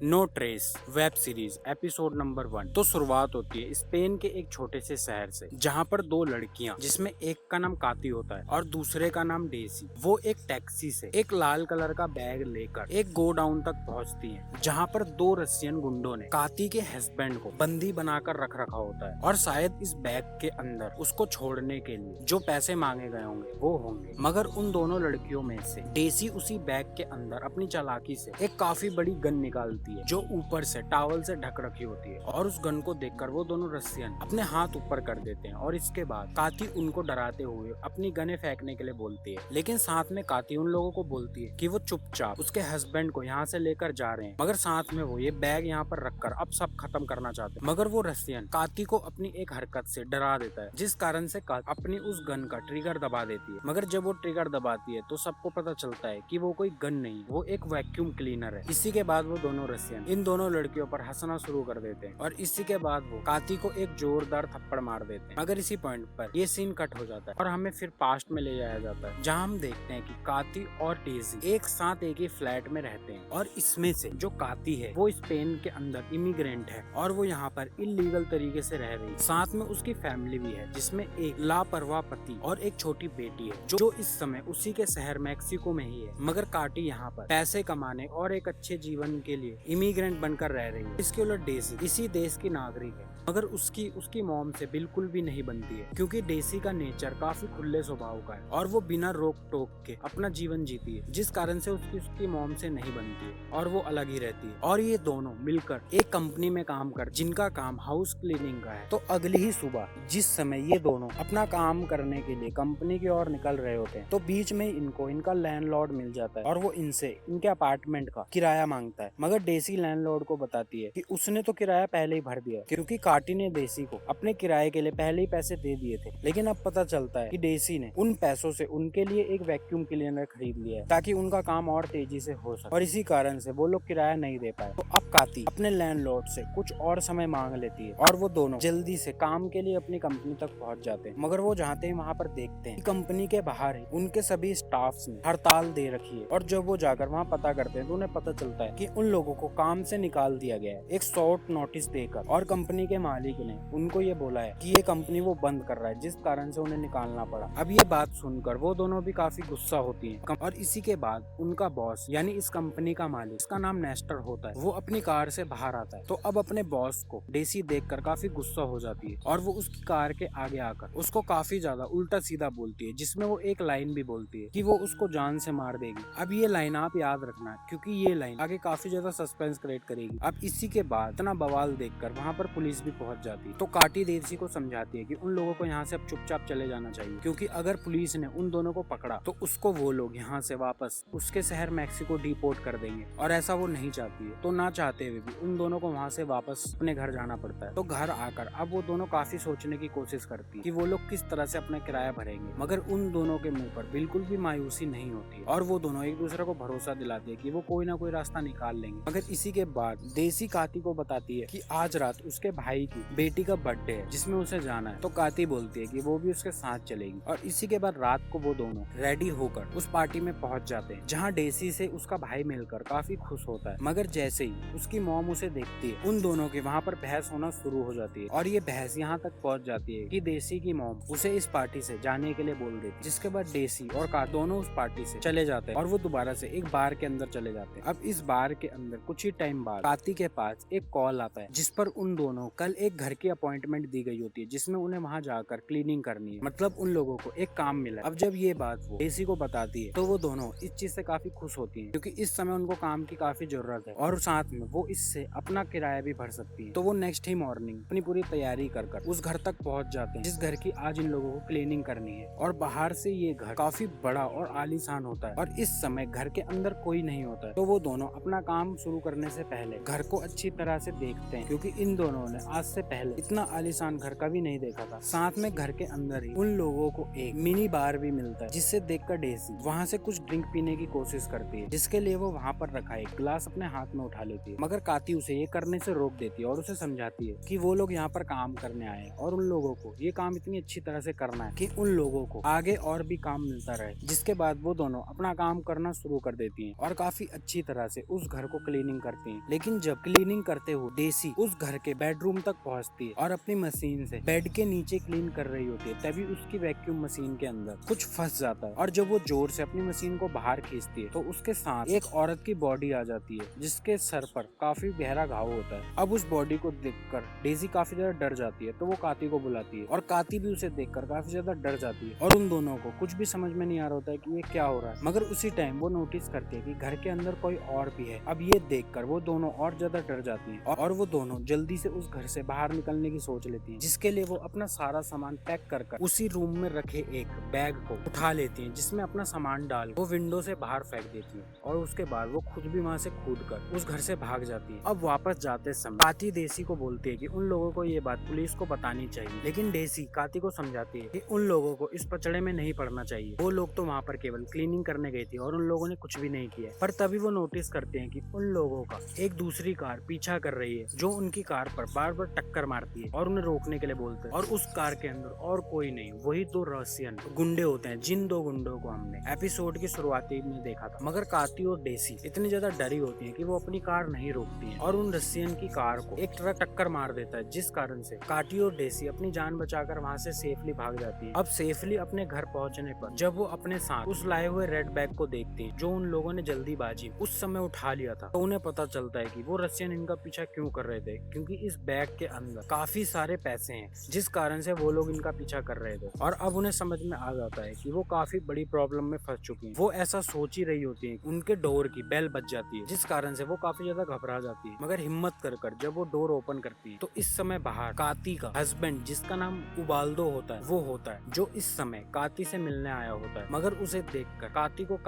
No trace web series episode number 1। तो शुरुआत होती है स्पेन के एक छोटे से शहर से, जहाँ पर दो लड़कियां, जिसमें एक का नाम काती होता है और दूसरे का नाम डेसी, वो एक टैक्सी से एक लाल कलर का बैग लेकर एक गोडाउन तक पहुँचती हैं, जहाँ पर दो रशियन गुंडों ने काती के हस्बैंड को बंदी बनाकर रख रखा होता है और शायद इस बैग के अंदर उसको छोड़ने के लिए जो पैसे मांगे गए होंगे वो होंगे। मगर उन दोनों लड़कियों में से डेसी उसी बैग के अंदर अपनी चालाकी से एक काफी बड़ी गन निकालती है जो ऊपर से टॉवल से ढक रखी होती है, और उस गन को देखकर वो दोनों रशियन अपने हाथ ऊपर कर देते हैं। और इसके बाद काती उनको डराते हुए अपनी गने फेंकने के लिए बोलती है, लेकिन साथ में काती उन लोगों को बोलती है कि वो चुपचाप उसके हस्बैंड को यहाँ से लेकर जा रहे हैं, मगर साथ में वो ये बैग यहाँ पर रखकर अब सब खत्म करना चाहते हैं। मगर वो रशियन काती को अपनी एक हरकत से डरा देता है, जिस कारण से काती अपनी उस गन का ट्रिगर दबा देती है। मगर जब वो ट्रिगर दबाती है तो सबको पता चलता है कि वो कोई गन नहीं, वो एक वैक्यूम क्लीनर है। इसी के बाद वो दोनों रशियन इन दोनों लड़कियों पर हंसना शुरू कर देते हैं और इसी के बाद वो काती को एक जोरदार थप्पड़ मार देते हैं। मगर इसी पॉइंट पर ये सीन कट हो जाता है और हमें फिर पास्ट में ले जाया जाता है, जहाँ हम देखते हैं कि काती और डेजी एक साथ एक ही फ्लैट में रहते हैं। और इसमें से जो काती है वो स्पेन के अंदर इमिग्रेंट है और वो यहाँ पर इलीगल तरीके से रह रही है। साथ में उसकी फैमिली भी है, जिसमें एक लापरवाह पति और एक छोटी बेटी है जो इस समय उसी के शहर मैक्सिको में ही है। मगर काटी यहाँ पर पैसे कमाने और एक अच्छे जीवन के लिए इमिग्रेंट बनकर रह रही है। इसके उलट डेसी इसी देश की नागरिक है, मगर उसकी मॉम से बिल्कुल भी नहीं बनती है, क्योंकि डेसी का नेचर काफी खुले स्वभाव का है और वो बिना रोक टोक के अपना जीवन जीती है, जिस कारण से उसकी मॉम से नहीं बनती है और वो अलग ही रहती है। और ये दोनों मिलकर एक कंपनी में काम कर, जिनका काम हाउस क्लीनिंग का है। तो अगली ही सुबह जिस समय ये दोनों अपना काम करने के लिए कंपनी की ओर निकल रहे होते हैं, तो बीच में इनको इनका लैंडलॉर्ड मिल जाता है और वो इनसे इनके अपार्टमेंट का किराया मांगता है। मगर डेसी लैंडलॉर्ड को बताती है कि उसने तो किराया पहले ही भर दिया, क्योंकि काटी ने डेसी को अपने किराए के लिए पहले ही पैसे दे दिए थे। लेकिन अब पता चलता है कि डेसी ने उन पैसों से उनके लिए एक वैक्यूम क्लीनर खरीद लिया है, ताकि उनका काम और तेजी से हो सके, और इसी कारण से वो लोग किराया नहीं दे पाए। तो अब काती अपने लैंडलॉर्ड से कुछ और समय मांग लेती है और वो दोनों जल्दी से काम के लिए अपनी कंपनी तक पहुंच जाते हैं। मगर वो जाते हैं वहाँ पर देखते हैं कि कंपनी के बाहर ही उनके सभी स्टाफ्स ने हड़ताल दे रखी है। और जब वो जाकर वहाँ पता करते हैं तो उन्हें पता चलता है कि उन लोगों को काम से निकाल दिया गया है, एक शॉर्ट नोटिस देकर। और कंपनी के मालिक ने उनको ये बोला है कि ये कंपनी वो बंद कर रहा है, जिस कारण से उन्हें निकालना पड़ा। अब ये बात सुनकर वो दोनों भी काफी गुस्सा होती हैं। और इसी के बाद उनका बॉस यानी इस कंपनी का मालिक, इसका नाम नेस्टर होता है, वो अपनी कार से बाहर आता है। तो अब अपने बॉस को डेसी देखकर काफी गुस्सा हो जाती है और वो उसकी कार के आगे आकर उसको काफी ज्यादा उल्टा सीधा बोलती है, जिसमें वो एक लाइन भी बोलती है कि वो उसको जान से मार देगी। अब ये लाइन आप याद रखना, क्योंकि ये लाइन आगे काफी ज्यादा सस्पेंस क्रिएट करेगी। अब इसी के बाद इतना बवाल देखकर वहाँ पर पुलिस भी पहुंच जाती है। तो काटी डेसी को समझाती है कि उन लोगों को यहाँ से अब चुपचाप चले जाना चाहिए, क्योंकि अगर पुलिस ने उन दोनों को पकड़ा तो उसको वो लोग यहाँ से वापस उसके शहर मैक्सिको डिपोर्ट कर देंगे, और ऐसा वो नहीं चाहती है। तो ना चाहते हुए भी उन दोनों को वहाँ से वापस अपने घर जाना पड़ता है। तो घर आकर अब वो दोनों काफी सोचने की कोशिश करती है कि वो लोग किस तरह से अपना किराया भरेंगे, मगर उन दोनों के मुंह पर बिल्कुल भी मायूसी नहीं होती है और वो दोनों एक दूसरे को भरोसा दिलाते हैं कि वो कोई ना कोई रास्ता निकाल लेंगे। मगर इसी के बाद डेसी काती को बताती है कि आज रात उसके भाई की बेटी का बर्थडे है, जिसमें उसे जाना है। तो काती बोलती है कि वो भी उसके साथ चलेगी। और इसी के बाद रात को वो दोनों रेडी होकर उस पार्टी में पहुंच जाते हैं, जहाँ डेसी से उसका भाई मिलकर काफी खुश होता है। मगर जैसे ही उसकी मॉम उसे देखती है, उन दोनों की वहाँ पर बहस होना शुरू हो जाती है और ये बहस यहाँ तक पहुँच जाती है कि डेसी की मॉम उसे इस पार्टी से जाने के लिए बोल देती है। जिसके बाद डेसी और काती दोनों उस पार्टी से चले जाते हैं और वो दोबारा से एक बार के अंदर चले जाते हैं। अब इस बार के अंदर कुछ ही टाइम बाद काती के पास एक कॉल आता है, जिस पर उन दोनों कल एक घर की अपॉइंटमेंट दी गई होती है, जिसमें उन्हें वहाँ जाकर क्लीनिंग करनी है। मतलब उन लोगों को एक काम मिला। अब जब ये बात वो डेसी को बताती है तो वो दोनों इस चीज से काफी खुश होती हैं, क्योंकि इस समय उनको काम की काफी जरूरत है और साथ में वो इससे अपना किराया भी भर सकती है। तो वो नेक्स्ट ही मॉर्निंग अपनी पूरी तैयारी कर उस घर तक पहुंच जाते हैं, जिस घर की आज इन लोगों को क्लीनिंग करनी है। और बाहर से ये घर काफी बड़ा और आलीशान होता है और इस समय घर के अंदर कोई नहीं होता है। तो वो दोनों अपना काम शुरू करने से पहले घर को अच्छी तरह से देखते हैं, क्योंकि इन दोनों ने आज से पहले इतना आलीशान घर कभी नहीं देखा था। साथ में घर के अंदर ही उन लोगों को एक मिनी बार भी मिलता है, जिससे देखकर डेसी वहाँ से कुछ ड्रिंक पीने की कोशिश करती है, जिसके लिए वो वहाँ पर रखा एक गिलास अपने हाथ में उठा लेती है। मगर काती उसे ये करने से रोक देती है और उसे समझाती है कि वो लोग यहाँ पर काम करने आए हैं और उन लोगों को ये काम इतनी अच्छी तरह से करना है कि उन लोगों को आगे और भी काम मिलता रहे। जिसके बाद वो दोनों अपना काम करना शुरू कर देती हैं और काफी अच्छी तरह से उस घर को क्लीनिंग क्लीनिंग करती है। लेकिन जब क्लीनिंग करते हुए डेसी उस घर के बेडरूम तक पहुंचती है और अपनी मशीन से बेड के नीचे क्लीन कर रही होती है, तभी उसकी वैक्यूम मशीन के अंदर कुछ फंस जाता है और जब वो जोर से अपनी मशीन को बाहर खींचती है तो उसके साथ एक औरत की बॉडी आ जाती है जिसके सर पर काफी गहरा घाव होता है। अब उस बॉडी को देखकर डेजी काफी ज्यादा डर जाती है, तो वो काती को बुलाती है और काती भी उसे देखकर काफी ज्यादा डर जाती है और उन दोनों को कुछ भी समझ में नहीं आ रहा होता है कि ये क्या हो रहा है। मगर उसी टाइम वो नोटिस करती है कि घर के अंदर कोई और भी है। अब ये देखकर वो दोनों और ज्यादा डर जाती है और वो दोनों जल्दी से उस घर से बाहर निकलने की सोच लेती है, जिसके लिए वो अपना सारा सामान पैक कर उसी रूम में रखे एक बैग को उठा लेती है जिसमें अपना सामान डाल वो विंडो से बाहर फेंक देती है और उसके बाद वो खुद भी वहाँ से कूदकर उस घर से भाग जाती है। अब वापस जाते समय काती डेसी को बोलती है कि उन लोगों को ये बात पुलिस को बतानी चाहिए, लेकिन डेसी काती को समझाती है कि उन लोगों को इस पचड़े में नहीं पड़ना चाहिए। वो लोग तो वहाँ पर केवल क्लीनिंग करने गए थे और उन लोगों ने कुछ भी नहीं किया। पर तभी वो नोटिस करते हैं कि उन लोगों का एक दूसरी कार पीछा कर रही है जो उनकी कार पर बार बार टक्कर मारती है और उन्हें रोकने के लिए बोलते हैं। और उस कार के अंदर और कोई नहीं, वही दो रशियन गुंडे होते हैं, जिन दो गुंडों को हमने एपिसोड की शुरुआती में देखा था। मगर काती और डेसी इतनी ज्यादा डरी होती है कि वो अपनी कार नहीं रोकती है और उन रशियन की कार को एक ट्रक टक्कर मार देता है, जिस कारण से काटी और डेसी अपनी जान बचाकर वहाँ से सेफली भाग जाती है। अब सेफली अपने घर पहुँचने पर जब वो अपने साथ उस लाए हुए रेड बैग को देखती है जो उन लोगों ने जल्दीबाजी उस समय उठा लिया था, तो उन्हें पता चलता है कि वो रशियन इनका पीछा क्यों कर रहे थे, क्योंकि इस बैग के अंदर काफी सारे पैसे हैं, जिस कारण से वो लोग इनका पीछा कर रहे थे। और अब उन्हें समझ में आ जाता है कि वो काफी बड़ी प्रॉब्लम में फंस चुकी हैं। वो ऐसा सोच ही रही होती है, उनके डोर की बेल बज जाती है, जिस कारण से वो काफी ज्यादा घबरा जाती है। मगर हिम्मत कर जब वो डोर ओपन करती है तो इस समय बाहर काती का हस्बैंड, जिसका नाम उबाल्दो होता है, वो होता है, जो इस समय काती से मिलने आया होता है। मगर उसे देखकर काती को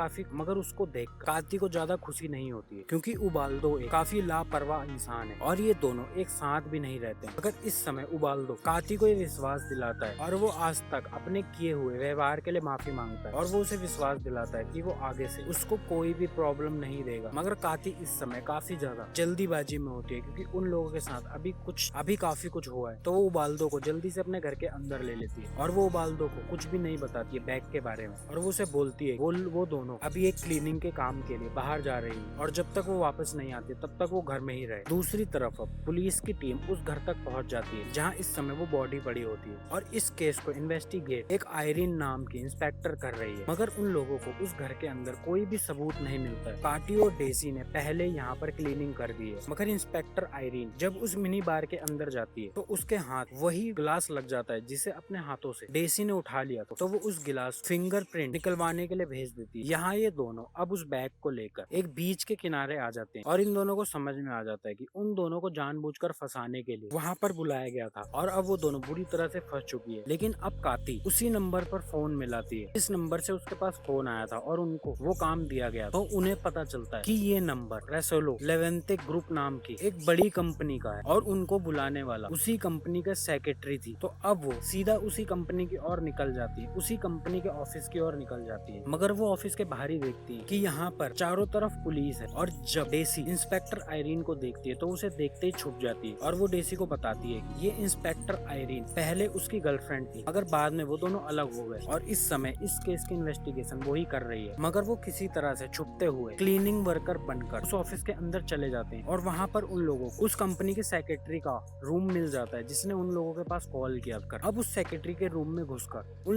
उसको देखकर काती को ज्यादा खुशी नहीं होती है, क्योंकि उबाल्दो एक काफी लापरवाह इंसान है और ये दोनों एक साथ भी नहीं रहते। मगर इस समय उबाल्दो काती को ये विश्वास दिलाता है और वो आज तक अपने किए हुए व्यवहार के लिए माफी मांगता है और वो उसे विश्वास दिलाता है कि वो आगे से उसको कोई भी प्रॉब्लम नहीं देगा। मगर काती इस समय काफी ज्यादा जल्दीबाजी में होती है, क्योंकि उन लोगों के साथ अभी काफी कुछ हुआ है। तो वो उबाल्दो को जल्दी से अपने घर के अंदर ले लेती है और वो उबाल्दो को कुछ भी नहीं बताती है बैग के बारे में और वो उसे बोलती है वो दोनों अभी एक क्लीनिंग के काम के लिए बाहर जा रही है और जब तक वो वापस नहीं आती तब तक वो घर में ही रहे। दूसरी तरफ अब पुलिस की टीम उस घर तक पहुंच जाती है जहां इस समय वो बॉडी पड़ी होती है और इस केस को इन्वेस्टिगेट एक आयरीन नाम की इंस्पेक्टर कर रही है। मगर उन लोगों को उस घर के अंदर कोई भी सबूत नहीं मिलता है। काटी और डेसी ने पहले यहाँ पर क्लीनिंग कर दी है। मगर इंस्पेक्टर आयरीन जब उस मिनी बार के अंदर जाती है तो उसके हाथ वही गिलास लग जाता है जिसे अपने हाथों से डेसी ने उठा लिया था, तो वो उस गिलास फिंगरप्रिंट निकलवाने के लिए भेज देती है। यहाँ ये दोनों अब उस बैग को लेकर एक बीच के किनारे आ जाते हैं और इन दोनों को समझ में आ जाता है कि उन दोनों को जानबूझकर फंसाने के लिए वहाँ पर बुलाया गया था और अब वो दोनों बुरी तरह से फंस चुकी है। लेकिन अब काती उसी नंबर पर फोन मिलाती है, इस नंबर से उसके पास फोन आया था और उनको वो काम दिया गया। तो उन्हें पता चलता है कि ये नंबर रेसोलो लेवेंटे ग्रुप नाम की एक बड़ी कंपनी का है और उनको बुलाने वाला उसी कंपनी का सेक्रेटरी थी। तो अब वो सीधा उसी कंपनी की ओर निकल जाती है, उसी कंपनी के ऑफिस की ओर निकल जाती है। मगर वो ऑफिस के बाहर ही देखती है कि यहाँ पर चारों तरफ पुलिस है और जब डेसी इंस्पेक्टर आयरीन को देखती है तो उसे देखते ही छुप जाती है और वो डेसी को बताती है कि ये इंस्पेक्टर आयरीन पहले उसकी गर्लफ्रेंड थी, मगर बाद में वो दोनों अलग हो गए और इस समय इस केस की इन्वेस्टिगेशन वो ही कर रही है। मगर वो किसी तरह से छुपते हुए क्लीनिंग वर्कर बनकर उस ऑफिस के अंदर चले जाते हैं और वहाँ पर उन लोगों को उस कंपनी के सेक्रेटरी का रूम मिल जाता है जिसने उन लोगों के पास कॉल किया कर। अब उस सेक्रेटरी के रूम में घुसकर उन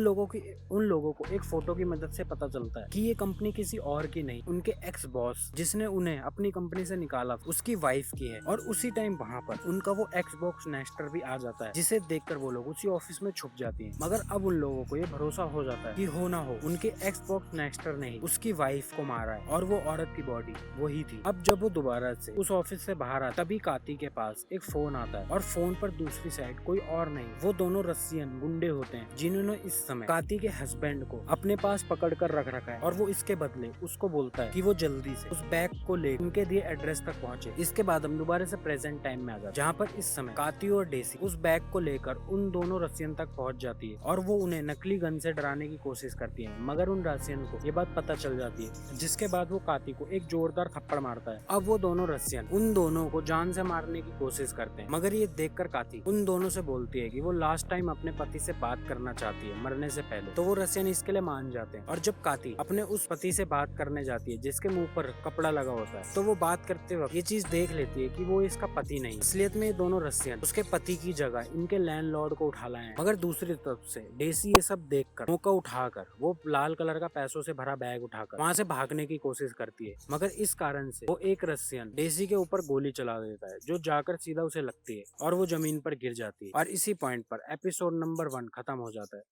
लोगों को एक फोटो की मदद से पता चलता है कि ये कंपनी किसी और की नहीं, उनके एक्स बॉस जिसने उन्हें अपनी कंपनी से निकाला उसकी वाइफ की है। और उसी टाइम वहाँ पर उनका वो एक्सबॉक्स नेस्टर भी आ जाता है, जिसे देखकर वो लोग उसी ऑफिस में छुप जाती हैं। मगर अब उन लोगों को ये भरोसा हो जाता है कि हो ना हो उनके एक्सबॉक्स नेस्टर ने ही उसकी वाइफ को मारा है और वो औरत की बॉडी वही थी। अब जब वो दोबारा से उस ऑफिस से बाहर आता तभी काती के पास एक फोन आता है और फोन पर दूसरी साइड कोई और नहीं, वो दोनों रशियन गुंडे होते हैं जिन्होंने इस समय काती के हस्बैंड को अपने पास पकड़ कर रख रखा है और वो इसके बदले उसको बोलता है कि वो जल्दी से उस बैग को ले उनके दिए एड्रेस तक पहुंचे। इसके बाद हम दोबारा से प्रेजेंट टाइम में आ जाते जहाँ पर इस समय काती और डेसी उस बैग को लेकर उन दोनों रशियन तक पहुंच जाती है और वो उन्हें नकली गन से डराने की कोशिश करती है। मगर उन रशियन को ये बात पता चल जाती है, जिसके बाद वो काती को एक जोरदार थप्पड़ मारता है। अब वो दोनों रशियन उन दोनों को जान से मारने की कोशिश करते हैं, मगर ये देखकर काती उन दोनों से बोलती है कि वो लास्ट टाइम अपने पति से बात करना चाहती है मरने से पहले। तो वो रशियन इसके लिए मान जाते हैं और जब काती अपने उस पति से बात करने जाती है जिसके मुंह पर कपड़ा लगा होता है तो वो बात करते वक्त ये चीज देख लेती है कि वो इसका पति नहीं, इसलिए में ये दोनों रसियन उसके पति की जगह इनके लैंडलॉर्ड को उठा लाए हैं। मगर दूसरी तरफ से डेसी ये सब देखकर मौका उठाकर वो लाल कलर का पैसों से भरा बैग उठाकर वहाँ से भागने की कोशिश करती है, मगर इस कारण से वो एक रसियन डेसी के ऊपर गोली चला देता है जो जाकर सीधा उसे लगती है और वो जमीन पर गिर जाती है। और इसी पॉइंट पर एपिसोड नंबर 1 खत्म हो जाता है।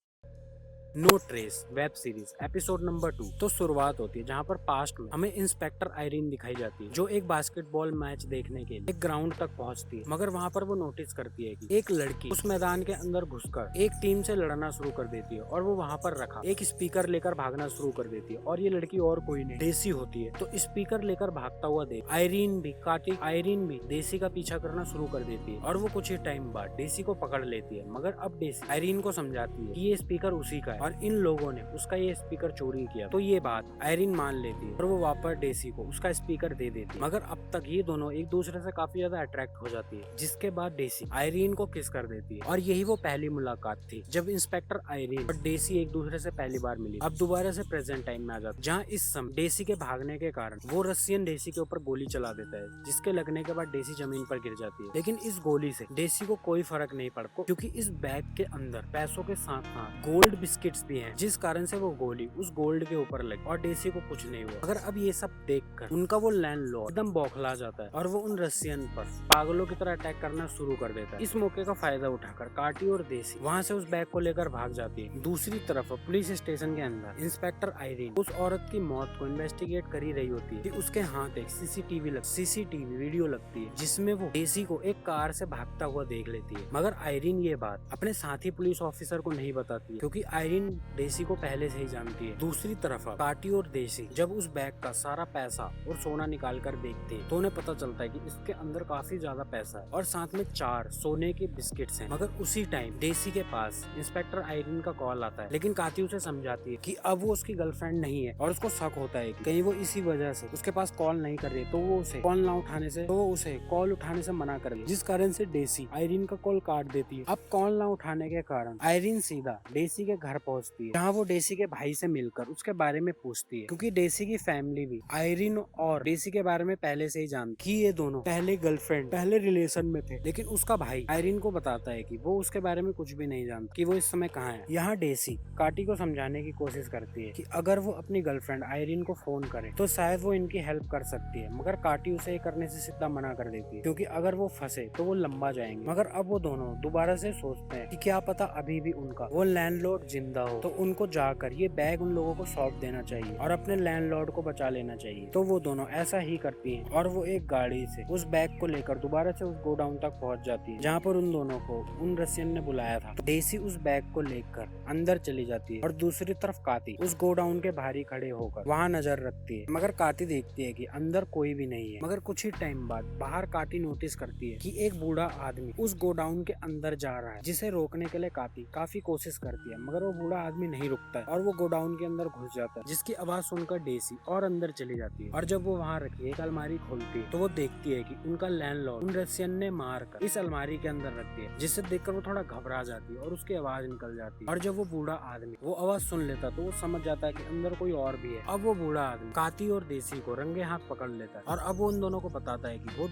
No trace web series episode number 2 तो शुरुआत होती है जहाँ पर पास्ट में हमें इंस्पेक्टर आयरीन दिखाई जाती है जो एक बास्केटबॉल मैच देखने के लिए एक ग्राउंड तक पहुँचती है। मगर वहाँ पर वो नोटिस करती है कि एक लड़की उस मैदान के अंदर घुसकर एक टीम से लड़ना शुरू कर देती है और वो वहाँ पर रखा एक स्पीकर लेकर भागना शुरू कर देती है। और ये लड़की और कोई नहीं डेसी होती है। तो स्पीकर लेकर भागता हुआ देख आयरीन भी डेसी का पीछा करना शुरू कर देती है और वो कुछ ही टाइम बाद डेसी को पकड़ लेती है। मगर अब डेसी आयरीन को समझाती है कि ये स्पीकर उसी का है और इन लोगों ने उसका ये स्पीकर चोरी किया। तो ये बात आयरीन मान लेती है और वो वापस डेसी को उसका स्पीकर दे देती है। मगर अब तक ये दोनों एक दूसरे से काफी ज्यादा अट्रैक्ट हो जाती है, जिसके बाद डेसी आयरीन को किस कर देती है। और यही वो पहली मुलाकात थी जब इंस्पेक्टर आयरीन और डेसी एक दूसरे से पहली बार मिली। अब दोबारा से प्रेजेंट टाइम में आ जाता है जहाँ इस समय डेसी के भागने के कारण वो रसियन डेसी के ऊपर गोली चला देता है, जिसके लगने के बाद डेसी जमीन पर गिर जाती है। लेकिन इस गोली से डेसी को कोई फर्क नहीं पड़ता क्योंकि इस बैग के अंदर पैसों के साथ साथ गोल्ड बिस्किट्स भी हैं, जिस कारण से वो गोली उस गोल्ड के ऊपर लगी और डेसी को कुछ नहीं हुआ। अगर अब ये सब देखकर उनका वो लैंडलॉर्ड एकदम बौखला जाता है और वो उन रसियन पर पागलों की तरह अटैक करना शुरू कर देता है। इस मौके का फायदा उठाकर काटी और डेसी वहाँ से उस बैग को लेकर भाग जाती है। दूसरी तरफ पुलिस स्टेशन के अंदर इंस्पेक्टर आयरीन उस औरत की मौत को इन्वेस्टिगेट कर ही रही होती है कि उसके हाथ एक सीसीटीवी वीडियो लगती है जिसमें वो डेसी को एक कार से भागता हुआ देख लेती है। मगर आयरीन ये बात अपने साथी पुलिस ऑफिसर को नहीं बताती है क्योंकि आयरीन डेसी को पहले से ही जानती है। दूसरी तरफ काटी और डेसी जब उस बैग का सारा पैसा और सोना निकाल कर देखते हैं तो उन्हें पता चलता है कि इसके अंदर काफी ज्यादा पैसा है और साथ में 4 सोने के बिस्किट्स हैं। मगर उसी टाइम डेसी के पास इंस्पेक्टर आयरीन का कॉल आता है, लेकिन काटी उसे समझाती है कि अब वो उसकी गर्लफ्रेंड नहीं है और उसको शक होता है कि कहीं वो इसी वजह से उसके पास कॉल नहीं कर रही, तो वो उसे कॉल उठाने से मना कर रही, जिस कारण से डेसी आयरीन का कॉल काट देती है। अब कॉल ना उठाने के कारण आयरीन सीधा डेसी के घर पहुंचती है जहाँ वो डेसी के भाई से मिलकर उसके बारे में पूछती है क्योंकि डेसी की फैमिली भी आयरीन और डेसी के बारे में पहले से ही जानती कि ये दोनों पहले रिलेशन में थे। लेकिन उसका भाई आयरीन को बताता है कि वो उसके बारे में कुछ भी नहीं जानता कि वो इस समय कहाँ है। यहाँ डेसी काटी को समझाने की कोशिश करती है कि अगर वो अपनी गर्लफ्रेंड आयरीन को फोन करे तो शायद वो इनकी हेल्प कर सकती है। मगर काटी उसे ये करने से सीधा मना कर देती है क्योंकि अगर वो फंसे तो वो लंबा जाएंगे। मगर अब वो दोनों दोबारा से सोचते हैं कि क्या पता अभी भी उनका वो लैंडलॉर्ड जिंदा हो, तो उनको जाकर ये बैग उन लोगों को सौंप देना चाहिए और अपने लैंडलॉर्ड को बचा लेना चाहिए। तो वो दोनों ऐसा ही करती हैं और वो एक गाड़ी से उस बैग को लेकर दोबारा से उस गोडाउन तक पहुंच जाती है जहाँ पर उन दोनों को उन रसियन ने बुलाया था। तो डेसी उस बैग को लेकर अंदर चली जाती है और दूसरी तरफ काटी उस गोडाउन के बाहर ही खड़े होकर वहाँ नजर रखती है। मगर काटी देखती है कि अंदर कोई भी नहीं है। मगर कुछ ही टाइम बाद बाहर काटी नोटिस करती है कि एक बूढ़ा आदमी उस गोडाउन के अंदर जा रहा है, जिसे रोकने के लिए काटी काफी कोशिश करती है मगर वो बूढ़ा आदमी नहीं रुकता है और वो गोडाउन के अंदर घुस जाता है, जिसकी आवाज सुनकर डेसी और अंदर चली जाती है। और जब वो वहाँ रखी एक अलमारी खोलती है तो वो देखती है कि उनका लैंडलॉर्ड उन रसियन ने मारकर इस अलमारी के अंदर रख दिया, जिसे देखकर वो थोड़ा घबरा जाती है और उसकी आवाज निकल जाती है। और जब वो बूढ़ा आदमी वो आवाज सुन लेता तो वो समझ जाता है कि अंदर कोई और भी है। अब वो बूढ़ा आदमी काटी और डेसी को रंगे हाथ पकड़ लेता है और अब वो उन दोनों को बताता है कि वो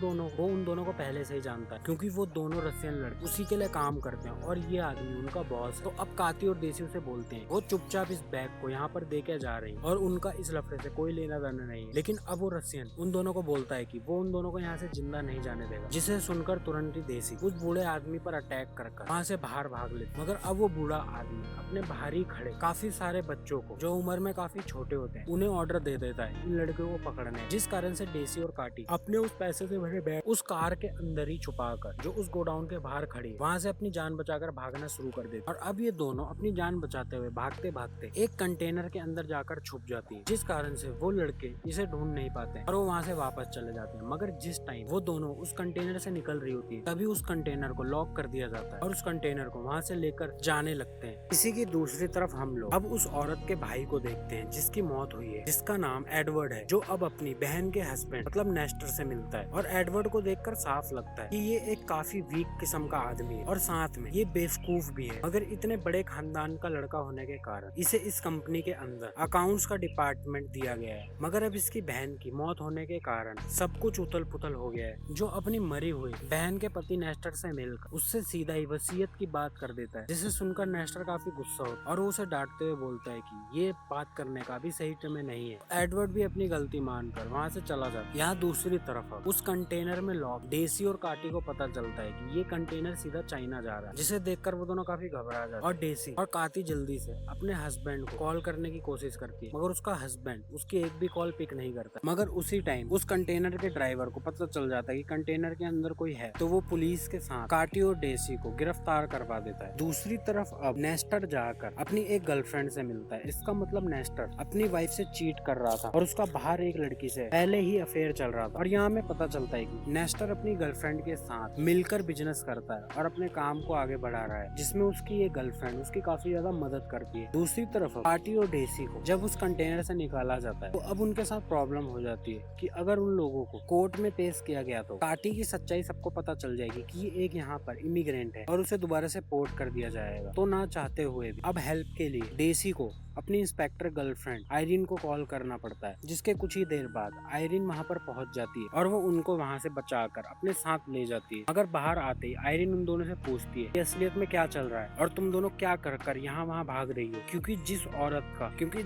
उन दोनों को पहले से ही जानता है क्योंकि वो दोनों रसियन लड़के उसी के लिए काम करते हैं और ये आदमी उनका बॉस है। तो अब काटी और डेसी उसे बोलते हैं वो चुपचाप इस बैग को यहाँ पर देके जा रही है और उनका इस लफड़े से कोई लेना देना नहीं है। लेकिन अब वो रसियन उन दोनों को बोलता है कि वो उन दोनों को यहाँ से जिंदा नहीं जाने देगा, जिसे सुनकर तुरंत ही डेसी उस बूढ़े आदमी पर अटैक कर वहाँ से बाहर भाग लेते। मगर अब वो बूढ़ा आदमी अपने बाहर ही खड़े काफी सारे बच्चों को जो उम्र में काफी छोटे होते हैं उन्हें ऑर्डर दे देता है इन लड़कियों को पकड़ने, जिस कारण से डेसी और काटी अपने उस पैसे से भरे बैग उस कार के अंदर ही छुपाकर जो उस गोडाउन के बाहर खड़ी वहाँ से अपनी जान बचाकर भागना शुरू कर देते। और अब ये दोनों अपनी जान बचाते हुए भागते भागते एक कंटेनर के अंदर जाकर छुप जाती है, जिस कारण से वो लड़के इसे ढूंढ नहीं पाते और वो वहाँ से वापस चले जाते हैं। मगर जिस टाइम वो दोनों उस कंटेनर से निकल रही होती है तभी उस कंटेनर को लॉक कर दिया जाता है और उस कंटेनर को वहाँ से लेकर जाने लगते हैं। इसी की दूसरी तरफ हम लोग अब उस औरत के भाई को देखते हैं जिसकी मौत हुई है, जिसका नाम एडवर्ड है, जो अब अपनी बहन के हस्बैंड मतलब नेस्टर से मिलता है। और एडवर्ड को देखकर साफ लगता है कि ये एक काफी वीक किस्म का आदमी है और साथ में ये बेवकूफ भी है। मगर इतने बड़े खानदान का लड़का होने के कारण इसे इस कंपनी के अंदर अकाउंट्स का डिपार्टमेंट दिया गया है। मगर अब इसकी बहन की मौत होने के कारण सब कुछ उथल पुथल हो गया है। जो अपनी मरी हुई बहन के पति नेस्टर से मिलकर उससे सीधा ही वसीयत की बात कर देता है, जिसे सुनकर नेस्टर काफी गुस्सा होता है और वो उसे डांटते हुए बोलता है कि ये बात करने का भी सही समय नहीं है। एडवर्ड भी अपनी गलती मानकर वहाँ से चला जाता है। यहाँ दूसरी तरफ उस कंटेनर में लॉक डेसी और काटी को पता चलता है कि ये कंटेनर सीधा चाइना जा रहा है, जिसे देखकर वो दोनों काफी घबरा जाते हैं। और डेसी और काटी जल्दी से अपने हस्बैंड को कॉल करने की कोशिश करती है, मगर उसका हस्बैंड उसकी एक भी कॉल पिक नहीं करता। मगर उसी टाइम उस कंटेनर के ड्राइवर को पता चल जाता है कि कंटेनर के अंदर कोई है, तो वो पुलिस के साथ काटी और डेसी को गिरफ्तार करवा देता है। दूसरी तरफ अब नेस्टर जाकर अपनी एक गर्लफ्रेंड से मिलता है। इसका मतलब नेस्टर अपनी वाइफ से चीट कर रहा था और उसका बाहर एक लड़की से पहले ही अफेयर चल रहा था। और यहाँ हमें पता चलता है कि नेस्टर अपनी गर्लफ्रेंड के साथ मिलकर बिजनेस करता है और अपने काम को आगे बढ़ा रहा है, जिसमें उसकी ये गर्लफ्रेंड उसकी काफी ज्यादा मदद करती है। दूसरी तरफ काटी और डेसी को जब उस कंटेनर से निकाला जाता है तो अब उनके साथ प्रॉब्लम हो जाती है कि अगर उन लोगों को कोर्ट में पेश किया गया तो काटी की सच्चाई सबको पता चल जाएगी कि ये एक यहाँ पर इमिग्रेंट है और उसे दोबारा से पोर्ट कर दिया जाएगा। तो ना चाहते हुए भी अब हेल्प के लिए डेसी को अपनी इंस्पेक्टर गर्लफ्रेंड आयरीन को कॉल करना पड़ता है, जिसके कुछ ही देर बाद आयरीन वहाँ पर पहुँच जाती है और वो उनको वहाँ से बचाकर अपने साथ ले जाती है। अगर बाहर आते ही आयरीन उन दोनों से पूछती है कि असलियत में क्या चल रहा है और तुम दोनों क्या कर यहाँ वहाँ भाग रही हो, क्योंकि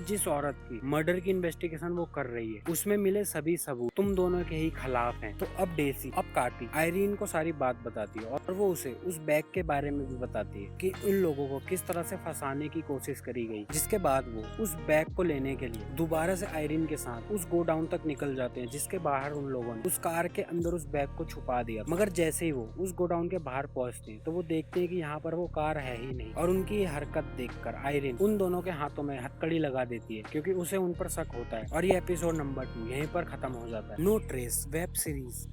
जिस औरत की मर्डर की इन्वेस्टिगेशन वो कर रही है उसमें मिले सभी सबूत तुम दोनों के ही खिलाफ हैं। तो अब डेसी अब काटी आयरीन को सारी बात बताती है और वो उसे उस बैग के बारे में भी बताती है कि इन लोगों को किस तरह से फंसाने की कोशिश करी गई। जिसके बाद वो उस बैग को लेने के लिए दोबारा से आयरीन के साथ उस गोडाउन तक निकल जाते हैं, जिसके बाहर उन लोगों ने उस कार के अंदर उस बैग को छुपा दिया। मगर जैसे ही वो उस गोडाउन के बाहर पहुंचते हैं तो वो देखते हैं कि यहाँ पर वो कार है ही नहीं और उनकी ये हरकत देखकर आयरीन उन दोनों के हाथों में हथकड़ी लगा देती है, क्योंकि उसे उन पर शक होता है। और ये एपिसोड नंबर 2 यहीं पर खत्म हो जाता है। No trace web series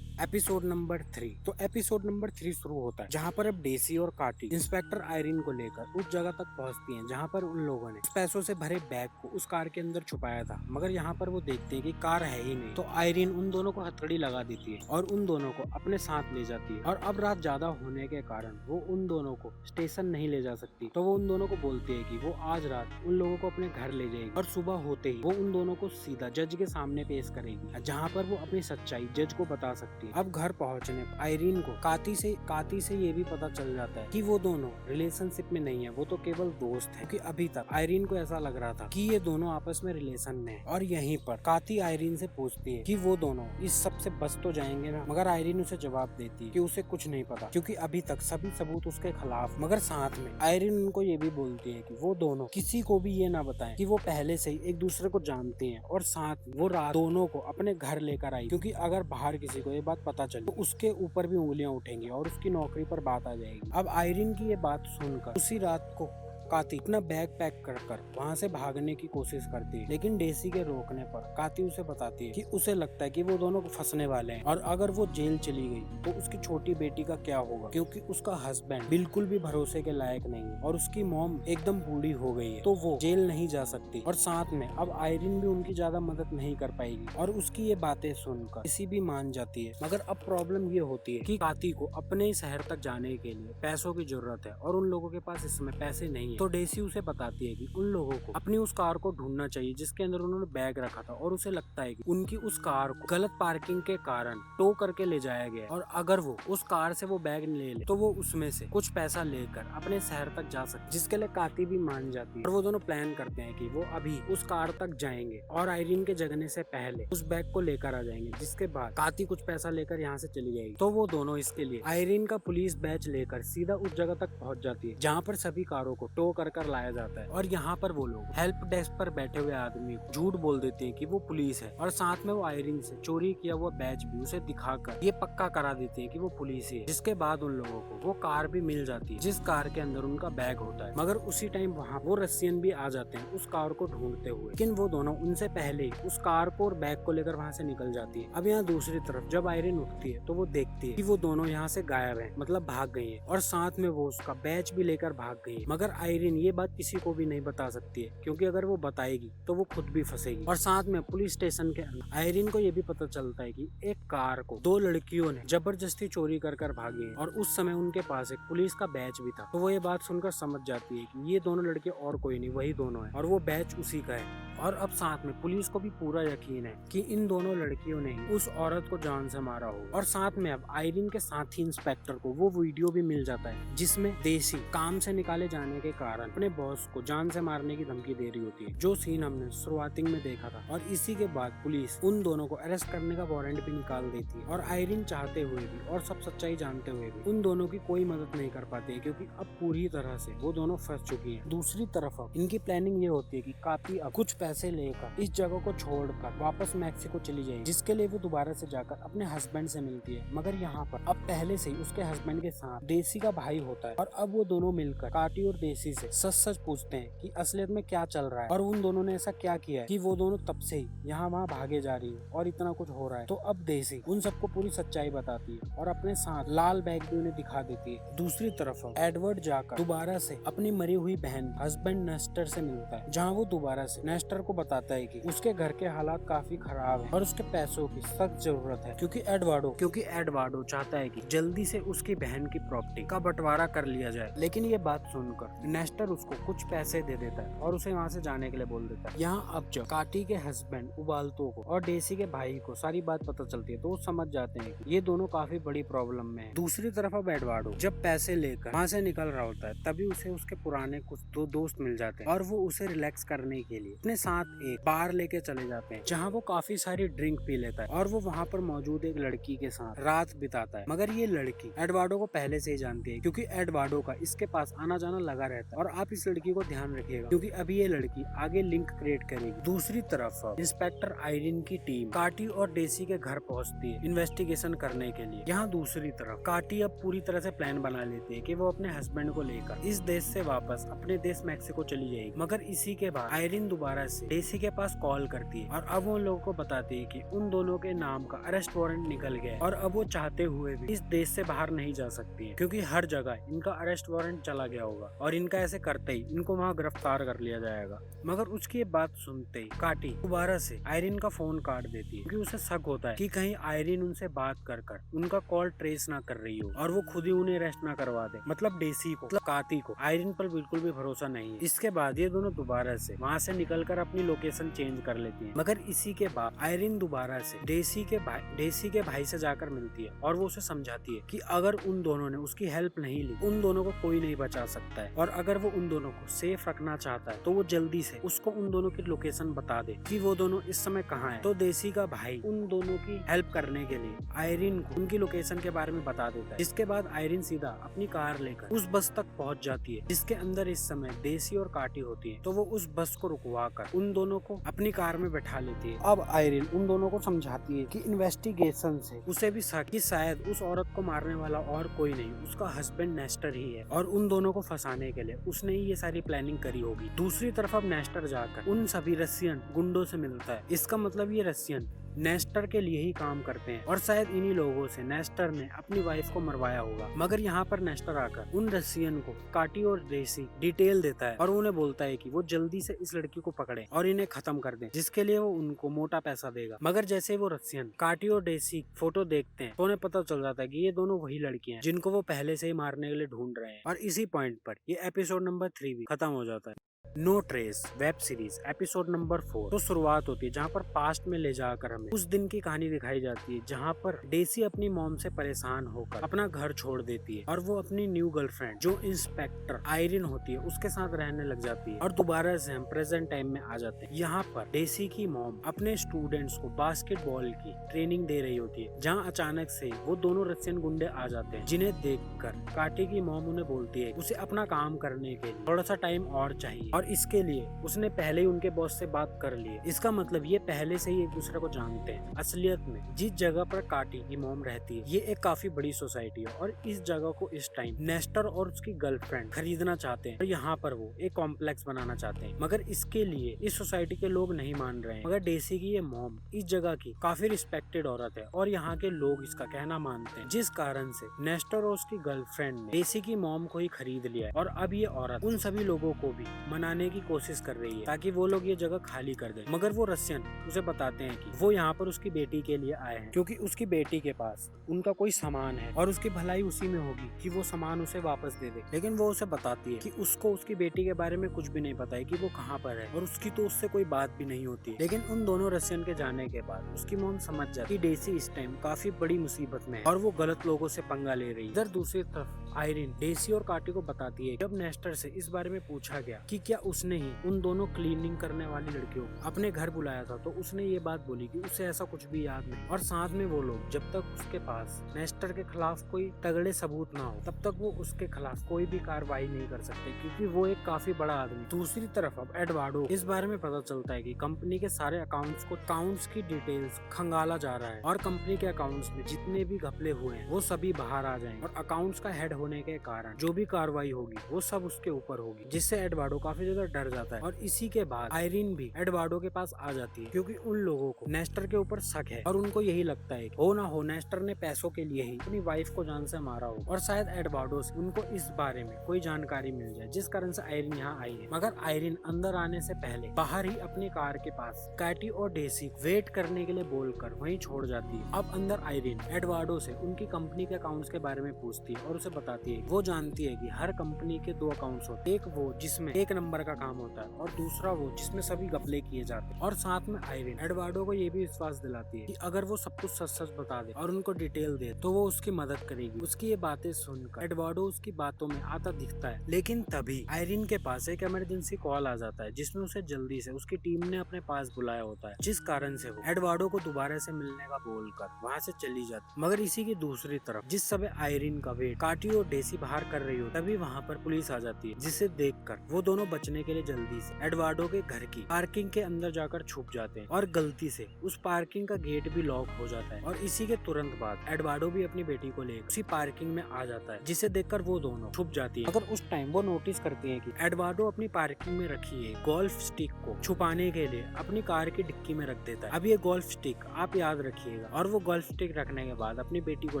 episode number 3। तो एपिसोड नंबर 3 शुरू होता है जहाँ पर अब डेसी और काटी इंस्पेक्टर आयरीन को लेकर उस जगह तक पहुँचती हैं जहाँ पर उन लोगों ने पैसों से भरे बैग को उस कार के अंदर छुपाया था। मगर यहाँ पर वो देखते हैं कि कार है ही नहीं, तो आयरीन उन दोनों को हथकड़ी लगा देती है और उन दोनों को अपने साथ ले जाती है। और अब रात ज्यादा होने के कारण वो उन दोनों को स्टेशन नहीं ले जा सकती, तो वो उन दोनों को बोलती है कि वो आज रात उन लोगों को अपने घर ले जाएगी और सुबह होते ही वो उन दोनों को सीधा जज के सामने पेश करेगी, जहाँ पर वो अपनी सच्चाई जज को बता सकती है। अब घर पहुंचने आयरीन को काती से ये भी पता चल जाता है कि वो दोनों रिलेशनशिप में नहीं है, वो तो केवल दोस्त है। कि अभी तक आयरीन को ऐसा लग रहा था कि ये दोनों आपस में रिलेशन में है। और यहीं पर काती आयरीन से पूछती है कि वो दोनों इस सब से बच तो जाएंगे ना, मगर आयरीन उसे जवाब देती है कि उसे कुछ नहीं पता, क्योंकि अभी तक सभी सबूत उसके खिलाफ। मगर साथ में आयरीन उनको ये भी बोलती है कि वो दोनों किसी को भी ये ना बताएं कि वो पहले से ही एक दूसरे को जानते हैं, और साथ वो रात दोनों को अपने घर लेकर आई, क्योंकि अगर बाहर किसी को ये बात पता चले तो उसके ऊपर भी उंगलियां उठेंगी और उसकी नौकरी पर बात आ जाएगी। अब आयरीन की ये बात सुनकर उसी रात को काती अपना बैग पैक कर वहाँ से भागने की कोशिश करती है, लेकिन डेसी के रोकने पर काती उसे बताती है कि उसे लगता है कि वो दोनों को फंसने वाले हैं और अगर वो जेल चली गई तो उसकी छोटी बेटी का क्या होगा, क्योंकि उसका हस्बैंड बिल्कुल भी भरोसे के लायक नहीं है और उसकी मॉम एकदम बूढ़ी हो गई है, तो वो जेल नहीं जा सकती। और साथ में अब आयरीन भी उनकी ज्यादा मदद नहीं कर पाएगी और उसकी ये बातें सुनकर किसी भी मान जाती है। मगर अब प्रॉब्लम ये होती है कि काती को अपने शहर तक जाने के लिए पैसों की जरूरत है और उन लोगों के पास इस समय पैसे नहीं है। तो डेसी उसे बताती है कि उन लोगों को अपनी उस कार को ढूंढना चाहिए जिसके अंदर उन्होंने बैग रखा था, और उसे लगता है कि उनकी उस कार को गलत पार्किंग के कारण टो करके ले जाया गया है, और अगर वो उस कार से वो बैग ले ले तो वो उसमें से कुछ पैसा लेकर अपने शहर तक जा सकते, जिसके लिए काती भी मान जाती है। और वो दोनों प्लान करते हैं कि वो अभी उस कार तक जाएंगे और आयरीन के जगने से पहले उस बैग को लेकर आ जाएंगे, जिसके बाद काती कुछ पैसा लेकर यहाँ से चली जाएगी। तो वो दोनों इसके लिए आयरीन का पुलिस बैच लेकर सीधा उस जगह तक पहुंच जाती है जहाँ पर सभी कारों को टो कर लाया जाता है। और यहाँ पर वो लोग हेल्प डेस्क पर बैठे हुए आदमी को झूठ बोल देते हैं कि वो पुलिस है, और साथ में वो आयरीन से चोरी किया हुआ बैच भी उसे दिखाकर ये पक्का करा देते हैं कि वो पुलिस है। जिसके बाद उन लोगों को वो कार भी मिल जाती है जिस कार के अंदर उनका बैग होता है। मगर उसी टाइम वहाँ वो रशियन भी आ जाते हैं उस कार को ढूंढते हुए, लेकिन वो दोनों उनसे पहले उस कार को और बैग को लेकर वहाँ से निकल जाती है। अब यहाँ दूसरी तरफ जब आयरीन उठती है तो वो देखती है कि वो दोनों यहाँ से गायब है, मतलब भाग गई है, और साथ में वो उसका बैच भी लेकर भाग गई है। मगर आयरीन आयरिन ये बात किसी को भी नहीं बता सकती है, क्योंकि अगर वो बताएगी तो वो खुद भी फंसेगी। और साथ में पुलिस स्टेशन के अंदर आयरिन को ये भी पता चलता है कि एक कार को दो लड़कियों ने जबरदस्ती चोरी कर भागी है और उस समय उनके पास एक पुलिस का बैच भी था। तो वो ये बात सुनकर समझ जाती है कि ये दोनों लड़के और कोई नहीं, वही दोनों है और वो बैच उसी का है। और अब साथ में पुलिस को भी पूरा यकीन है कि इन दोनों लड़कियों ने ही उस औरत को जान से मारा हो। और साथ में अब आयरिन के साथी इंस्पेक्टर को वो वीडियो भी मिल जाता है जिसमें देसी काम से निकाले जाने के कारण अपने बॉस को जान से मारने की धमकी दे रही होती है, जो सीन हमने शुरुआती में देखा था। और इसी के बाद पुलिस उन दोनों को अरेस्ट करने का वारंट भी निकाल देती है। और आयरिन चाहते हुए भी और सब सच्चाई जानते हुए भी उन दोनों की कोई मदद नहीं कर पाती है, क्योंकि अब पूरी तरह से वो दोनों फंस चुकी हैं। दूसरी तरफ अब इनकी प्लानिंग ये होती है कि काफी अब कुछ पैसे लेकर इस जगह को छोड़कर वापस मैक्सिको चली जाएगी, जिसके लिए वो दोबारा से जाकर अपने हस्बैंड से मिलती है। मगर यहाँ पर अब पहले से ही उसके हस्बैंड के साथ देसी का भाई होता है और अब वो दोनों मिलकर काटी और देसी से सच पूछते हैं कि असलियत में क्या चल रहा है और उन दोनों ने ऐसा क्या किया है कि वो दोनों तब से ही यहाँ वहाँ भागे जा रही है और इतना कुछ हो रहा है। तो अब देसी उन सबको पूरी सच्चाई बताती है और अपने साथ लाल बैग भी उन्हें दिखा देती है। दूसरी तरफ एडवर्ड जाकर दोबारा से अपनी मरी हुई बहन हस्बैंड नेस्टर से मिलता है, जहाँ वो दोबारा से नेस्टर को बताता है कि उसके घर के हालात काफी खराब है और उसके पैसों की सख्त जरूरत है, क्योंकि एडवार्डो चाहता है कि जल्दी से उसकी बहन की प्रॉपर्टी का बंटवारा कर लिया जाए। लेकिन ये बात सुनकर नेस्टर उसको कुछ पैसे दे देता है और उसे वहाँ से जाने के लिए बोल देता है। यहाँ अब जब काटी के हस्बैंड उबाल्तो को और डेसी के भाई को सारी बात पता चलती है तो वो समझ जाते हैं कि ये दोनों काफी बड़ी प्रॉब्लम में है। दूसरी तरफ अब एडवार्डो जब पैसे लेकर वहाँ से निकल रहा होता है तभी उसे उसके पुराने कुछ दो दोस्त मिल जाते हैं और वो उसे रिलैक्स करने के लिए अपने साथ एक बार लेके चले जाते हैं, जहाँ वो काफी सारी ड्रिंक पी लेता है और वो वहाँ पर मौजूद एक लड़की के साथ रात बिताता है। मगर ये लड़की एडवार्डो को पहले से ही जानती है, क्योंकि एडवार्डो का इसके पास आना जाना लगा रहता है। और आप इस लड़की को ध्यान रखिएगा, क्योंकि अभी ये लड़की आगे लिंक क्रिएट करेगी। दूसरी तरफ इंस्पेक्टर आयरिन की टीम काटी और डेसी के घर पहुंचती है इन्वेस्टिगेशन करने के लिए। यहाँ दूसरी तरफ काटी अब पूरी तरह से प्लान बना लेती है कि वो अपने हस्बैंड को लेकर इस देश से वापस अपने देश मैक्सिको चली जाएगी। मगर इसी के बाद आयरिन दोबारा से डेसी के पास कॉल करती है और अब वो लोगों को बताती है कि उन दोनों के नाम का अरेस्ट वारंट निकल गया है और अब वो चाहते हुए भी इस देश से बाहर नहीं जा सकती है, क्योंकि हर जगह इनका अरेस्ट वारंट चला गया होगा और इनका ऐसे करते ही इनको वहाँ गिरफ्तार कर लिया जाएगा। मगर उसकी ये बात सुनते ही काटी दोबारा से आयरिन का फोन काट देती है, क्योंकि उसे शक होता है कि कहीं आयरिन उनसे बात कर उनका कॉल ट्रेस ना कर रही हो और वो खुद ही उन्हें अरेस्ट ना करवा दे। मतलब डेसी को, मतलब काटी को आयरिन पर बिल्कुल भी भरोसा नहीं है। इसके बाद ये दोनों दोबारा से वहाँ से निकलकर अपनी लोकेशन चेंज कर लेती है। मगर इसी के बाद आयरिन दोबारा से डेसी के भाई से जाकर मिलती है और वो उसे समझाती है कि अगर उन दोनों ने उसकी हेल्प नहीं ली उन दोनों को कोई नहीं बचा सकता है, और अगर वो उन दोनों को सेफ रखना चाहता है तो वो जल्दी से उसको उन दोनों की लोकेशन बता दे कि वो दोनों इस समय कहाँ है। तो देसी का भाई उन दोनों की हेल्प करने के लिए आयरिन को उनकी लोकेशन के बारे में बता देता है। जिसके बाद आयरिन सीधा अपनी कार लेकर उस बस तक पहुंच जाती है जिसके अंदर इस समय देसी और काटी होती है। तो वो उस बस को रुकवा कर उन दोनों को अपनी कार में बैठा लेती है। अब आयरिन उन दोनों को समझाती है कि इन्वेस्टिगेशन से उसे भी शक कि शायद उस औरत को मारने वाला और कोई नहीं उसका हस्बैंड नेस्टर ही है और उन दोनों को फंसाने के लिए उसने ही ये सारी प्लानिंग करी होगी। दूसरी तरफ अब नेस्टर जाकर उन सभी रशियन गुंडों से मिलता है। इसका मतलब ये रशियन नेस्टर के लिए ही काम करते हैं और शायद इन्हीं लोगों से नेस्टर ने अपनी वाइफ को मरवाया होगा। मगर यहाँ पर नेस्टर आकर उन रशियन को काटी और देसी डिटेल देता है और उन्हें बोलता है कि वो जल्दी से इस लड़की को पकड़े और इन्हें खत्म कर दें, जिसके लिए वो उनको मोटा पैसा देगा। मगर जैसे वो रशियन काटी और देसी फोटो देखते हैं तो उन्हें पता चल जाता है कि ये दोनों वही लड़कियां हैं जिनको वो पहले से ही मारने के लिए ढूंढ रहे हैं। और इसी पॉइंट पर ये एपिसोड नंबर 3 भी खत्म हो जाता है। No trace web series episode number 4 तो शुरुआत होती है जहाँ पर पास्ट में ले जाकर हमें उस दिन की कहानी दिखाई जाती है जहाँ पर डेसी अपनी मॉम से परेशान होकर अपना घर छोड़ देती है और वो अपनी न्यू गर्लफ्रेंड जो इंस्पेक्टर आयरिन होती है उसके साथ रहने लग जाती है। और दोबारा से हम प्रेजेंट टाइम में आ जाते हैं। यहाँ पर डेसी की मॉम अपने स्टूडेंट्स को बास्केटबॉल की ट्रेनिंग दे रही होती है, जहाँ अचानक से वो दोनों रशियन गुंडे आ जाते हैं, जिन्हें देखकर काटी की मॉम उन्हें बोलती है उसे अपना काम करने के लिए थोड़ा सा टाइम और चाहिए। और और इसके लिए उसने पहले ही उनके बॉस से बात कर ली है। इसका मतलब ये पहले से ही एक दूसरे को जानते हैं। असलियत में जिस जगह पर काटी की मॉम रहती है ये एक काफी बड़ी सोसाइटी है और इस जगह को इस टाइम नेस्टर और उसकी गर्लफ्रेंड खरीदना चाहते हैं और यहाँ पर वो एक कॉम्प्लेक्स बनाना चाहते हैं, मगर इसके लिए इस सोसाइटी के लोग नहीं मान रहे हैं। मगर डेसी की ये मॉम इस जगह की काफी रिस्पेक्टेड औरत है और यहाँ के लोग इसका कहना मानते हैं, जिस कारण से नेस्टर और उसकी गर्लफ्रेंड ने डेसी की मॉम को ही खरीद लिया है। और अब ये औरत उन सभी लोगों को भी मनाने की कोशिश कर रही है ताकि वो लोग ये जगह खाली कर दें। मगर वो रशियन उसे बताते हैं कि वो यहाँ पर उसकी बेटी के लिए आए हैं क्योंकि उसकी बेटी के पास उनका कोई सामान है और उसकी भलाई उसी में होगी कि वो सामान उसे वापस दे दे। लेकिन वो उसे बताती है कि उसको उसकी बेटी के बारे में कुछ भी नहीं पता है कि वो कहाँ पर है और उसकी तो उससे कोई बात भी नहीं होती है। लेकिन उन दोनों रशियन के जाने के बाद उसकी मॉम समझ जाती है कि डेसी इस टाइम काफी बड़ी मुसीबत में है और वो गलत लोगों से पंगा ले रही है। इधर दूसरी तरफ आयरिन डेसी और काटी को बताती है जब नेस्टर से इस बारे में पूछा गया कि क्या उसने ही उन दोनों क्लीनिंग करने वाली लड़कियों को अपने घर बुलाया था तो उसने ये बात बोली कि उसे ऐसा कुछ भी याद नहीं। और साथ में वो लोग जब तक उसके पास नेस्टर के खिलाफ कोई तगड़े सबूत ना हो तब तक वो उसके खिलाफ कोई भी कार्रवाई नहीं कर सकते क्योंकि वो एक काफी बड़ा आदमी। दूसरी तरफ अब एडवार्डो इस बारे में पता चलता है कि कंपनी के सारे अकाउंट्स की डिटेल्स खंगाला जा रहा है और कंपनी के अकाउंट्स में जितने भी घपले हुए हैं वो सभी बाहर आ जाएंगे और अकाउंट्स का हेड होने के कारण जो भी कार्रवाई होगी वो सब उसके ऊपर होगी, जिससे एडवार्डो काफी ज्यादा डर जाता है। और इसी के बाद आयरिन भी एडवार्डो के पास आ जाती है क्योंकि उन लोगों को नेस्टर के ऊपर शक है और उनको यही लगता है हो ना हो नेस्टर ने पैसों के लिए ही अपनी वाइफ को जान से मारा हो और शायद एडवार्डो से उनको इस बारे में कोई जानकारी मिल जाए, जिस कारण से आयरिन यहाँ आई है। मगर आयरिन अंदर आने से पहले बाहर ही अपनी कार के पास कैटी और डेसी वेट करने के लिए बोलकर वहीं छोड़ जाती है। अब अंदर आयरिन एडवार्डो से उनकी कंपनी के अकाउंट्स के बारे में पूछती है और उसे बताती है वो जानती है कि हर कंपनी के दो अकाउंट्स होते हैं, एक वो जिसमें एक नंबर का काम होता है और दूसरा वो जिसमें सभी घपले किए जाते हैं। और साथ में आयरिन एडवार्डो को ये भी विश्वास दिलाती है कि अगर वो सब कुछ सच सच बता दे और उनको डिटेल दे तो वो उसकी मदद करेगी। उसकी ये बातें सुनकर एडवार्डो उसकी बातों में आता दिखता है, लेकिन तभी आयरिन के पास एक इमरजेंसी कॉल आ जाता है जिसमें उसे जल्दी से उसकी टीम ने अपने पास बुलाया होता है, जिस कारण से वो एडवार्डो को दोबारा से मिलने का बोलकर वहाँ से चली जाती। मगर इसी की दूसरी तरफ जिस समय आयरिन का वेट काटी और डेसी बाहर कर रही हो तभी वहाँ पर पुलिस आ जाती है, जिसे देखकर वो दोनों बचने के लिए जल्दी से एडवार्डो के घर की पार्किंग के अंदर जाकर छुप जाते हैं और गलती से उस पार्किंग का गेट भी लॉक हो जाता है। और इसी के तुरंत बाद एडवार्डो भी अपनी बेटी को लेकर उसी पार्किंग में आ जाता है, जिसे देखकर वो दोनों छुप जाती है। मगर उस टाइम वो नोटिस करती है कि एडवार्डो अपनी पार्किंग में रखी है गोल्फ स्टिक को छुपाने के लिए अपनी कार की डिक्की में रख देता है। अब ये गोल्फ स्टिक आप याद रखिएगा। और वो गोल्फ स्टिक रखने के बाद अपनी बेटी को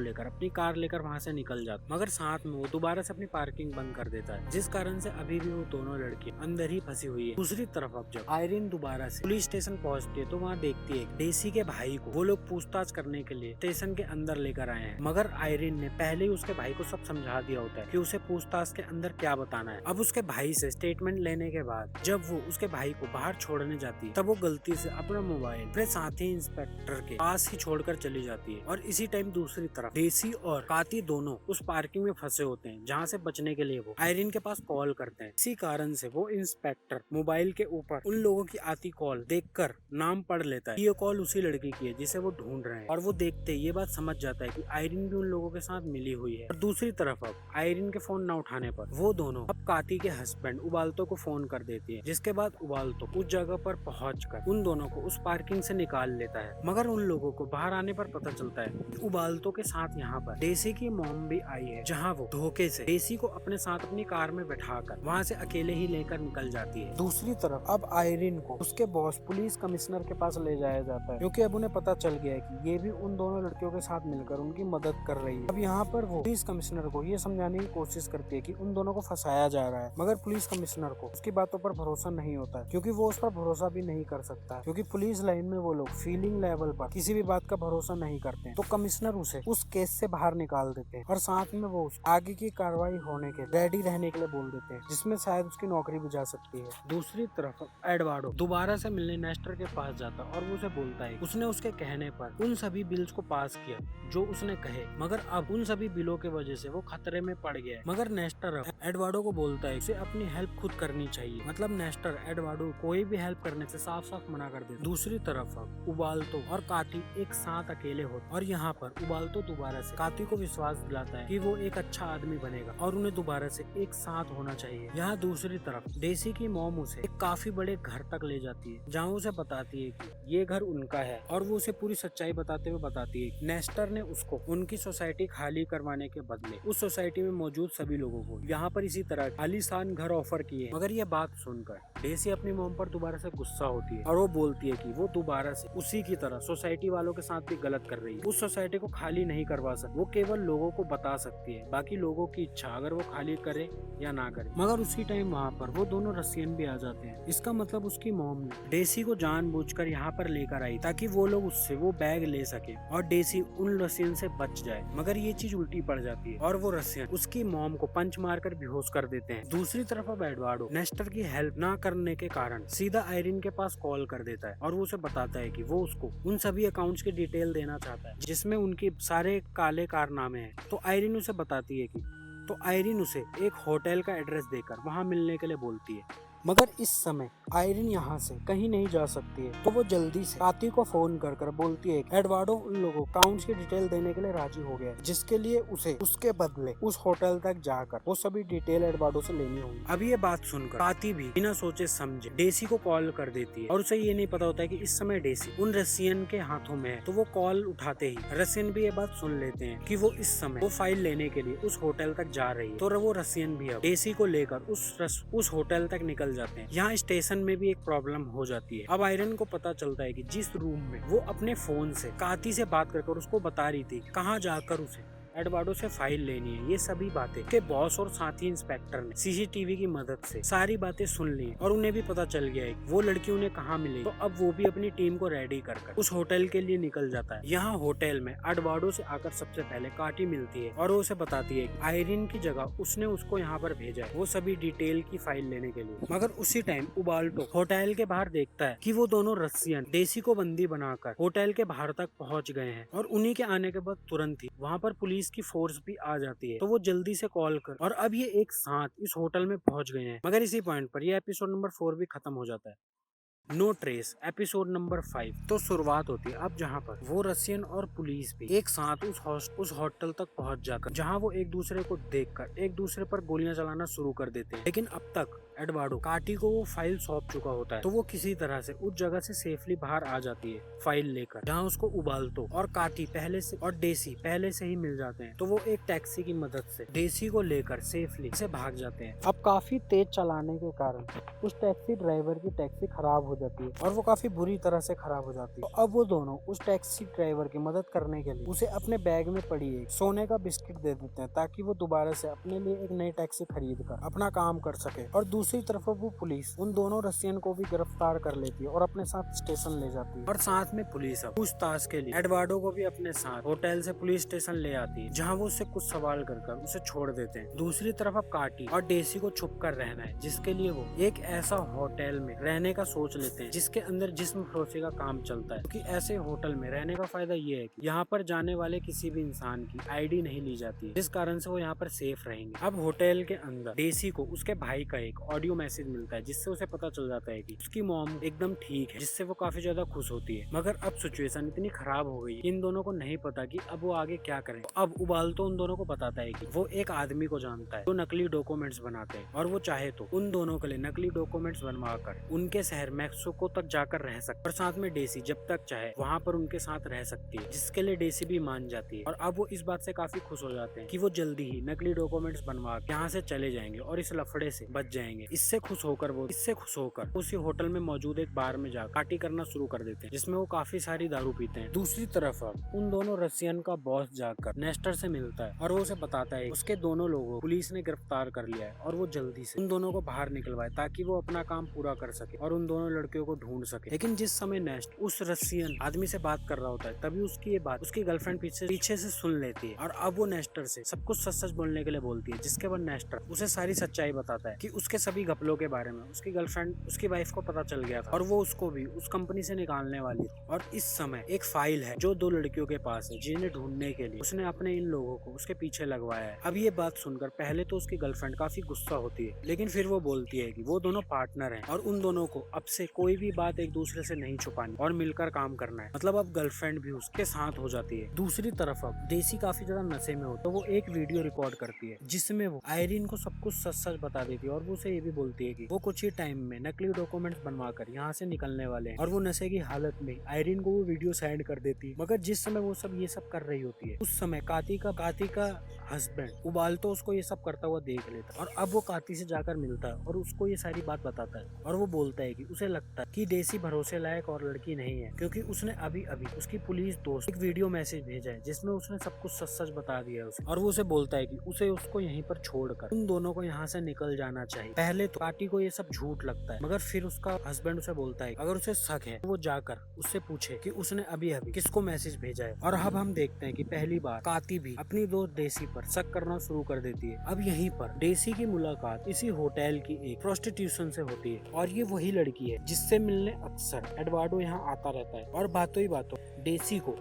लेकर अपनी कार लेकर वहाँ से निकल जाता है, मगर साथ में वो दोबारा से अपनी पार्किंग बंद कर देता है, जिस कारण से अभी भी वो दोनों लड़की अंदर ही फंसी हुई है। दूसरी तरफ अब जब आयरिन दोबारा से पुलिस स्टेशन पहुंचती है तो वहाँ देखती है डेसी के भाई को वो लोग पूछताछ करने के लिए स्टेशन के अंदर लेकर आए हैं, मगर आयरिन ने पहले ही उसके भाई को सब समझा दिया होता है कि उसे पूछताछ के अंदर क्या बताना है। अब उसके भाई से स्टेटमेंट लेने के बाद जब वो उसके भाई को बाहर छोड़ने जाती है तब वो गलती से अपना मोबाइल अपने साथी इंस्पेक्टर के पास ही छोड़कर चली जाती है। और इसी टाइम दूसरी तरफ डेसी और काती दोनों उस पार्किंग में फंसे होते हैं, जहाँ से बचने के लिए वो आयरिन के पास कॉल करते हैं। इसी कारण से वो इंस्पेक्टर मोबाइल के ऊपर उन लोगों की आती कॉल देखकर नाम पढ़ लेता है। ये कॉल उसी लड़की की है जिसे वो ढूंढ रहे हैं और वो देखते ये बात समझ जाता है कि आयरिन भी उन लोगों के साथ मिली हुई है। और दूसरी तरफ अब आयरिन के फोन न उठाने पर वो दोनों अब काती के हस्बैंड उबाल्तो को फोन कर देती है, जिसके बाद उबाल्तो उस जगह पर पहुंचकर उन दोनों को उस पार्किंग से निकाल लेता है। मगर उन लोगों को बाहर आने पर पता चलता है कि उबाल्तो के साथ यहाँ पर डेसी की मॉम भी आई है, जहाँ वो धोखे से डेसी को अपने साथ अपनी कार में बैठाकर वहाँ से अकेले ही लेकर निकल जाती है। दूसरी तरफ अब आयरिन को उसके बॉस पुलिस कमिश्नर के पास ले जाया जाता है, क्योंकि अब उन्हें पता चल गया है कि ये भी उन दोनों लड़कियों के साथ मिलकर उनकी मदद कर रही है। अब यहाँ पर वो पुलिस कमिश्नर को ये समझाने की कोशिश करती है कि उन दोनों को फंसाया जा रहा है, मगर पुलिस कमिश्नर को उसकी बातों पर भरोसा नहीं होता है, क्योंकि वो उस पर भरोसा भी नहीं कर सकता है, क्योंकि पुलिस लाइन में वो लोग फीलिंग लेवल पर किसी भी बात का भरोसा नहीं करते। तो कमिश्नर उसे उस केस से बाहर निकाल देते हैं और साथ में वो आगे की कार्रवाई होने के रेडी रहने के लिए बोल देते हैं, जिसमें शायद उसकी नौकरी भी जा सकती है। दूसरी तरफ एडवार्डो दोबारा से मिलने नेस्टर के पास जाता और वो उसे बोलता है उसने उसके कहने पर उन सभी बिल्स को पास किया जो उसने कहे, मगर अब उन सभी बिलों के वजह से वो खतरे में पड़ गया है। मगर नेस्टर अब एडवार्डो को बोलता है उसे अपनी हेल्प खुद करनी चाहिए, मतलब नेस्टर एडवार्डो कोई भी हेल्प करने से साफ साफ मना कर दे। दूसरी तरफ अब उबाल्तो और काटी एक साथ अकेले होते और यहाँ पर उबाल्तो दोबारा से काती को विश्वास दिलाता है कि वो एक अच्छा आदमी बनेगा और उन्हें दोबारा से एक साथ होना चाहिए। यहाँ दूसरी तरफ डेसी की मॉम उसे एक काफी बड़े घर तक ले जाती है, जहाँ उसे बताती है कि ये घर उनका है, और वो उसे पूरी सच्चाई बताते हुए बताती है कि नेस्टर ने उसको उनकी सोसाइटी खाली करवाने के बदले उस सोसाइटी में मौजूद सभी लोगों को यहाँ पर इसी तरह आलीशान घर ऑफर किए। मगर ये बात सुनकर डेसी अपनी मॉम पर दोबारा से गुस्सा होती है और वो बोलती है कि वो दोबारा से उसी की तरह सोसाइटी वालों के साथ भी गलत कर रही है। उस सोसाइटी को खाली नहीं करवा सकती, वो केवल लोगों को बता सकती है, बाकी लोगों की इच्छा अगर वो खाली करे या ना करे। मगर उसी टाइम वहाँ पर वो दोनों रसियन भी आ जाते हैं। इसका मतलब उसकी मॉम ने डेसी को जानबूझकर यहाँ पर लेकर आई ताकि वो लोग उससे वो बैग ले सके और डेसी उन रसियन से बच जाए। मगर ये चीज उल्टी पड़ जाती है और वो रसियन उसकी मॉम को पंच मारकर बेहोश कर देते हैं। दूसरी तरफ अब एडवार्डो नेस्टर की हेल्प ना करने के कारण सीधा आयरिन के पास कॉल कर देता है और वो उसे बताता है कि वो उसको उन सभी अकाउंट्स की डिटेल देना चाहता है जिसमें उनके सारे काले कारनामे हैं। तो आयरिन उसे बताती है कि आयरिन उसे एक होटल का एड्रेस देकर वहां मिलने के लिए बोलती है। मगर इस समय आयरिन यहाँ से कहीं नहीं जा सकती है, तो वो जल्दी से काती को फोन कर बोलती है कि एडवार्डो उन लोगों को अकाउंट्स की डिटेल देने के लिए राजी हो गया है, जिसके लिए उसे उसके बदले उस होटल तक जाकर वो सभी डिटेल एडवार्डो से लेनी होगी। अब ये बात सुनकर काती भी बिना सोचे समझे डेसी को कॉल कर देती है और उसे ये नहीं पता होता है कि इस समय डेसी उन रसियन के हाथों में है। तो वो कॉल उठाते ही रसियन भी ये बात सुन लेते हैं कि वो इस समय वो फाइल लेने के लिए उस होटल तक जा रही है। तो वो रसियन भी अब डेसी को लेकर उस होटल तक निकल जाते हैं। यहाँ स्टेशन में भी एक प्रॉब्लम हो जाती है। अब आयरन को पता चलता है कि जिस रूम में वो अपने फोन से काती से बात कर उसको बता रही थी कहाँ जाकर उसे एडवार्डो से फाइल लेनी है, ये सभी बातें के बॉस और साथी इंस्पेक्टर ने सीसीटीवी की मदद से सारी बातें सुन ली और उन्हें भी पता चल गया है वो लड़की उन्हें कहाँ मिलेगी। तो अब वो भी अपनी टीम को रेडी कर उस होटल के लिए निकल जाता है। यहाँ होटल में एडवार्डो से आकर सबसे पहले काटी मिलती है और वो उसे बताती है आयरिन की जगह उसने उसको यहाँ पर भेजा है वो सभी डिटेल की फाइल लेने के लिए। मगर उसी टाइम उबाल्टो होटल के बाहर देखता है कि वो दोनों रसियन डेसी को बंदी बनाकर होटल के बाहर तक पहुँच गए हैं और उन्हीं के आने के बाद तुरंत ही वहाँ पर पुलिस की फोर्स भी आ जाती है। तो वो जल्दी से कॉल कर और अब ये एक साथ इस होटल में पहुंच गए हैं। मगर इसी पॉइंट पर ये एपिसोड नंबर 4 भी खत्म हो जाता है। नो ट्रेस एपिसोड नंबर 5 तो शुरुआत होती है अब जहाँ पर वो रसियन और पुलिस भी एक साथ उस होटल तक पहुंच जाकर जहाँ वो एक दूसरे को देखकर एक दूसरे पर गोलियां चलाना शुरू कर देते हैं। लेकिन अब तक एडवार्डो काटी को वो फाइल सौंप चुका होता है, तो वो किसी तरह से उस जगह से सेफली बाहर आ जाती है फाइल लेकर, जहाँ उसको उबाल्टो और काटी पहले से और डेसी पहले से ही मिल जाते हैं। तो वो एक टैक्सी की मदद से डेसी को लेकर सेफली से भाग जाते हैं। अब काफी तेज चलाने के कारण उस टैक्सी ड्राइवर की टैक्सी खराब हो जाती है और वो काफी बुरी तरह से खराब हो जाती है। तो अब वो दोनों उस टैक्सी ड्राइवर की मदद करने के लिए उसे अपने बैग में पड़ी एक सोने का बिस्किट दे देते हैं ताकि वो दोबारा से अपने लिए एक नई टैक्सी खरीद कर अपना काम कर सके। और दूसरी तरफ वो पुलिस उन दोनों रसियन को भी गिरफ्तार कर लेती है और अपने साथ स्टेशन ले जाती है। और साथ में पुलिस अब पूछताछ के लिए एडवार्डो को भी अपने साथ होटल से पुलिस स्टेशन ले आती है, जहाँ वो उससे कुछ सवाल कर उसे छोड़ देते हैं। दूसरी तरफ अब काटी और डेसी को छुप कर रहना है, जिसके लिए वो एक ऐसा होटल में रहने का सोच लेते हैं जिसके अंदर जिस्म फरोशी का काम चलता है। क्योंकि ऐसे होटल में रहने का फायदा ये है कि यहाँ पर जाने वाले किसी भी इंसान की आईडी नहीं ली जाती है, जिस कारण से वो यहाँ पर सेफ रहेंगे। अब होटल के अंदर डेसी को उसके भाई का एक ऑडियो मैसेज मिलता है जिससे उसे पता चल जाता है कि उसकी मॉम एकदम ठीक है, जिससे वो काफी ज्यादा खुश होती है। मगर अब सिचुएशन इतनी खराब हो गई इन दोनों को नहीं पता कि अब वो आगे क्या करें। अब उबाल्टो उन दोनों को बताता है कि वो एक आदमी को जानता है जो नकली डॉक्यूमेंट्स बनाते हैं और वो चाहे तो उन दोनों के लिए नकली डॉक्यूमेंट्स बनवा कर उनके शहर मैक्सिको तक जाकर रह सकता है और साथ में डेसी जब तक चाहे वहाँ पर उनके साथ रह सकती है, जिसके लिए डेसी भी मान जाती है। और अब वो इस बात से काफी खुश हो जाते हैं कि वो जल्दी ही नकली डॉक्यूमेंट्स बनवा यहाँ से चले जाएंगे और इस लफड़े से बच जाएंगे। इससे खुश होकर उसी होटल में मौजूद एक बार में जा पार्टी करना शुरू कर देते हैं, जिसमें वो काफी सारी दारू पीते हैं। दूसरी तरफ अब उन दोनों रसियन का बॉस जाकर नेस्टर से मिलता है और वो उसे बताता है उसके दोनों लोगों पुलिस ने गिरफ्तार कर लिया है और वो जल्दी से उन दोनों को बाहर निकलवाए ताकि वो अपना काम पूरा कर सके और उन दोनों लड़कियों को ढूंढ सके। लेकिन जिस समय नेस्ट उस रसियन आदमी से बात कर रहा होता है तभी उसकी ये बात उसकी गर्लफ्रेंड पीछे से सुन लेती है और अब वो नेस्टर से सब कुछ सच सच बोलने के लिए बोलती है, जिसके बाद नेस्टर उसे सारी सच्चाई बताता है कि उसके सभी घपलों के बारे में उसकी गर्लफ्रेंड उसकी वाइफ को पता चल गया था और वो उसको भी उस कंपनी से निकालने वाली थी। और इस समय एक फाइल है जो 2 लड़कियों के पास है जिन्हें ढूंढने के लिए उसने अपने इन लोगों को उसके पीछे लगवाया है। अब ये बात सुनकर पहले तो उसकी गर्लफ्रेंड काफी गुस्सा होती है, लेकिन फिर वो बोलती है कि वो दोनों पार्टनर हैं और उन दोनों को अब से कोई भी बात एक दूसरे से नहीं छुपानी और मिलकर काम करना है। मतलब अब गर्लफ्रेंड भी उसके साथ हो जाती है। दूसरी तरफ अब डेसी काफी ज्यादा नशे में हो तो वो एक वीडियो रिकॉर्ड करती है जिसमें वो आयरीन को सब कुछ सच सच बता देती है और वो उसे ये भी बोलती है कि वो कुछ ही टाइम में नकली डॉक्यूमेंट्स बनवाकर यहाँ से निकलने वाले हैं। और वो नशे की हालत में आयरीन को वो वीडियो सेंड कर देती है। मगर जिस समय वो सब ये सब कर रही होती है उस समय काती का हस्बैंड उबाल तो उसको ये सब करता हुआ देख लेता है और अब वो काती से जाकर मिलता है और उसको ये सारी बात बताता है। और वो बोलता है कि उसे लगता है कि डेसी भरोसे लायक और लड़की नहीं है क्योंकि उसने अभी अभी उसकी पुलिस दोस्त एक वीडियो मैसेज भेजा है जिसमें उसने सब कुछ सच सच बता दिया है उसे। और वो उसे बोलता है कि उसे उसको यहीं पर छोड़कर उन दोनों को यहाँ से निकल जाना चाहिए। पहले तो काटी को ये सब झूठ लगता है मगर फिर उसका हस्बैंड उसे बोलता है अगर उसे शक है तो वो जाकर उससे पूछे कि उसने अभी अभी किसको मैसेज भेजा है। और अब हम देखते हैं कि पहली बार काती भी अपनी दोस्त डेसी पर शक करना शुरू कर देती है। अब यहीं पर डेसी की मुलाकात इसी होटल की एक प्रोस्टिट्यूशन से होती है और ये वही लड़की है जिससे मिलने अक्सर एडवार्डो यहाँ आता रहता है। और बातों ही बातों डेसी को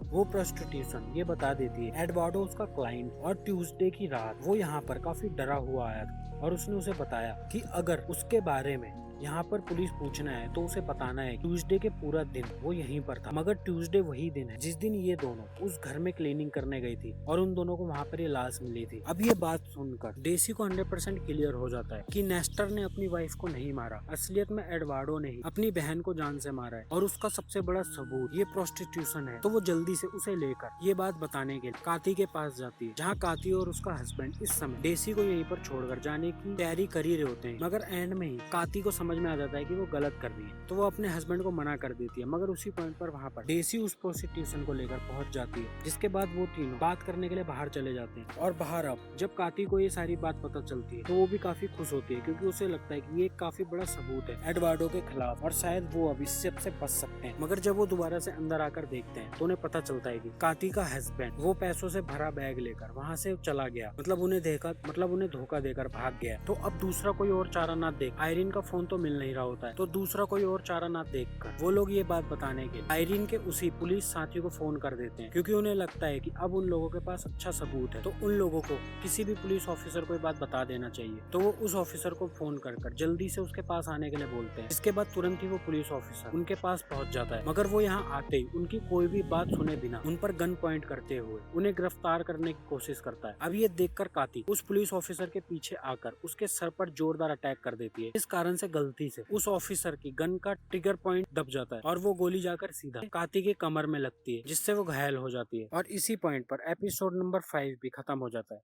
वो प्रोस्टिट्यूशन ये बता देती है एडवार्डो उसका क्लाइंट। और ट्यूसडे की रात वो यहाँ पर काफी डरा हुआ आया था और उसने उसे बताया कि अगर उसके बारे में यहाँ पर पुलिस पूछना है तो उसे बताना है ट्यूसडे के पूरा दिन वो यहीं पर था। मगर ट्यूसडे वही दिन है जिस दिन ये दोनों उस घर में क्लीनिंग करने गई थी और उन दोनों को वहाँ पर ये लाश मिली थी। अब ये बात सुनकर डेसी को 100% क्लियर हो जाता है कि नेस्टर ने अपनी वाइफ को नहीं मारा, असलियत में एडवार्डो ने ही अपनी बहन को जान से मारा है और उसका सबसे बड़ा सबूत ये प्रोस्टिट्यूशन है। तो वो जल्दी से उसे लेकर ये बात बताने के लिए काती के पास जाती है जहाँ काती और उसका हस्बैंड इस समय डेसी को यहीं पर छोड़कर जाने की तैयारी कर ही रहे होते हैं। मगर एंड में ही काती को समझ में आ जाता है कि वो गलत कर रही है तो वो अपने हस्बैंड को मना कर देती है। मगर उसी पॉइंट पर वहाँ पर डेसी उस प्रोस्टिट्यूशन को लेकर पहुंच जाती है जिसके बाद वो तीनों बात करने के लिए बाहर चले जाते हैं। और बाहर अब जब काती को ये सारी बात पता चलती है तो वो भी काफी खुश होती है क्योंकि उसे लगता है कि ये काफी बड़ा सबूत है एडवार्डो के खिलाफ और शायद वो अब इससे बच सकते हैं। मगर जब वो दोबारा से अंदर आकर देखते हैं तो उन्हें पता चलता है कि काती का हस्बैंड वो पैसों से भरा बैग लेकर वहाँ से चला गया। मतलब उन्हें धोखा देकर भाग गया। तो अब दूसरा कोई और चारा ना देख आयरीन का फोन तो मिल नहीं रहा होता है तो दूसरा कोई और चारा ना देखकर वो लोग ये बात बताने के आयरीन के उसी पुलिस साथी को फोन कर देते हैं क्योंकि उन्हें लगता है कि अब उन लोगों के पास अच्छा सबूत है तो उन लोगों को किसी भी पुलिस ऑफिसर को ये बात बता देना चाहिए। तो वो उस ऑफिसर को फोन कर जल्दी से उसके पास आने के लिए बोलते हैं। इसके बाद तुरंत ही वो पुलिस ऑफिसर उनके पास पहुंच जाता है। मगर वो यहाँ आते ही उनकी कोई भी बात सुने बिना उन पर गन पॉइंट करते हुए उन्हें गिरफ्तार करने की कोशिश करता है। अब ये देखकर काती उस पुलिस ऑफिसर के पीछे आकर उसके सर पर जोरदार अटैक कर देती है। इस कारण से गलती से उस ऑफिसर की गन का ट्रिगर पॉइंट दब जाता है और वो गोली जाकर सीधा काती के कमर में लगती है जिससे वो घायल हो जाती है। और इसी पॉइंट पर एपिसोड नंबर 5 भी खत्म हो जाता है।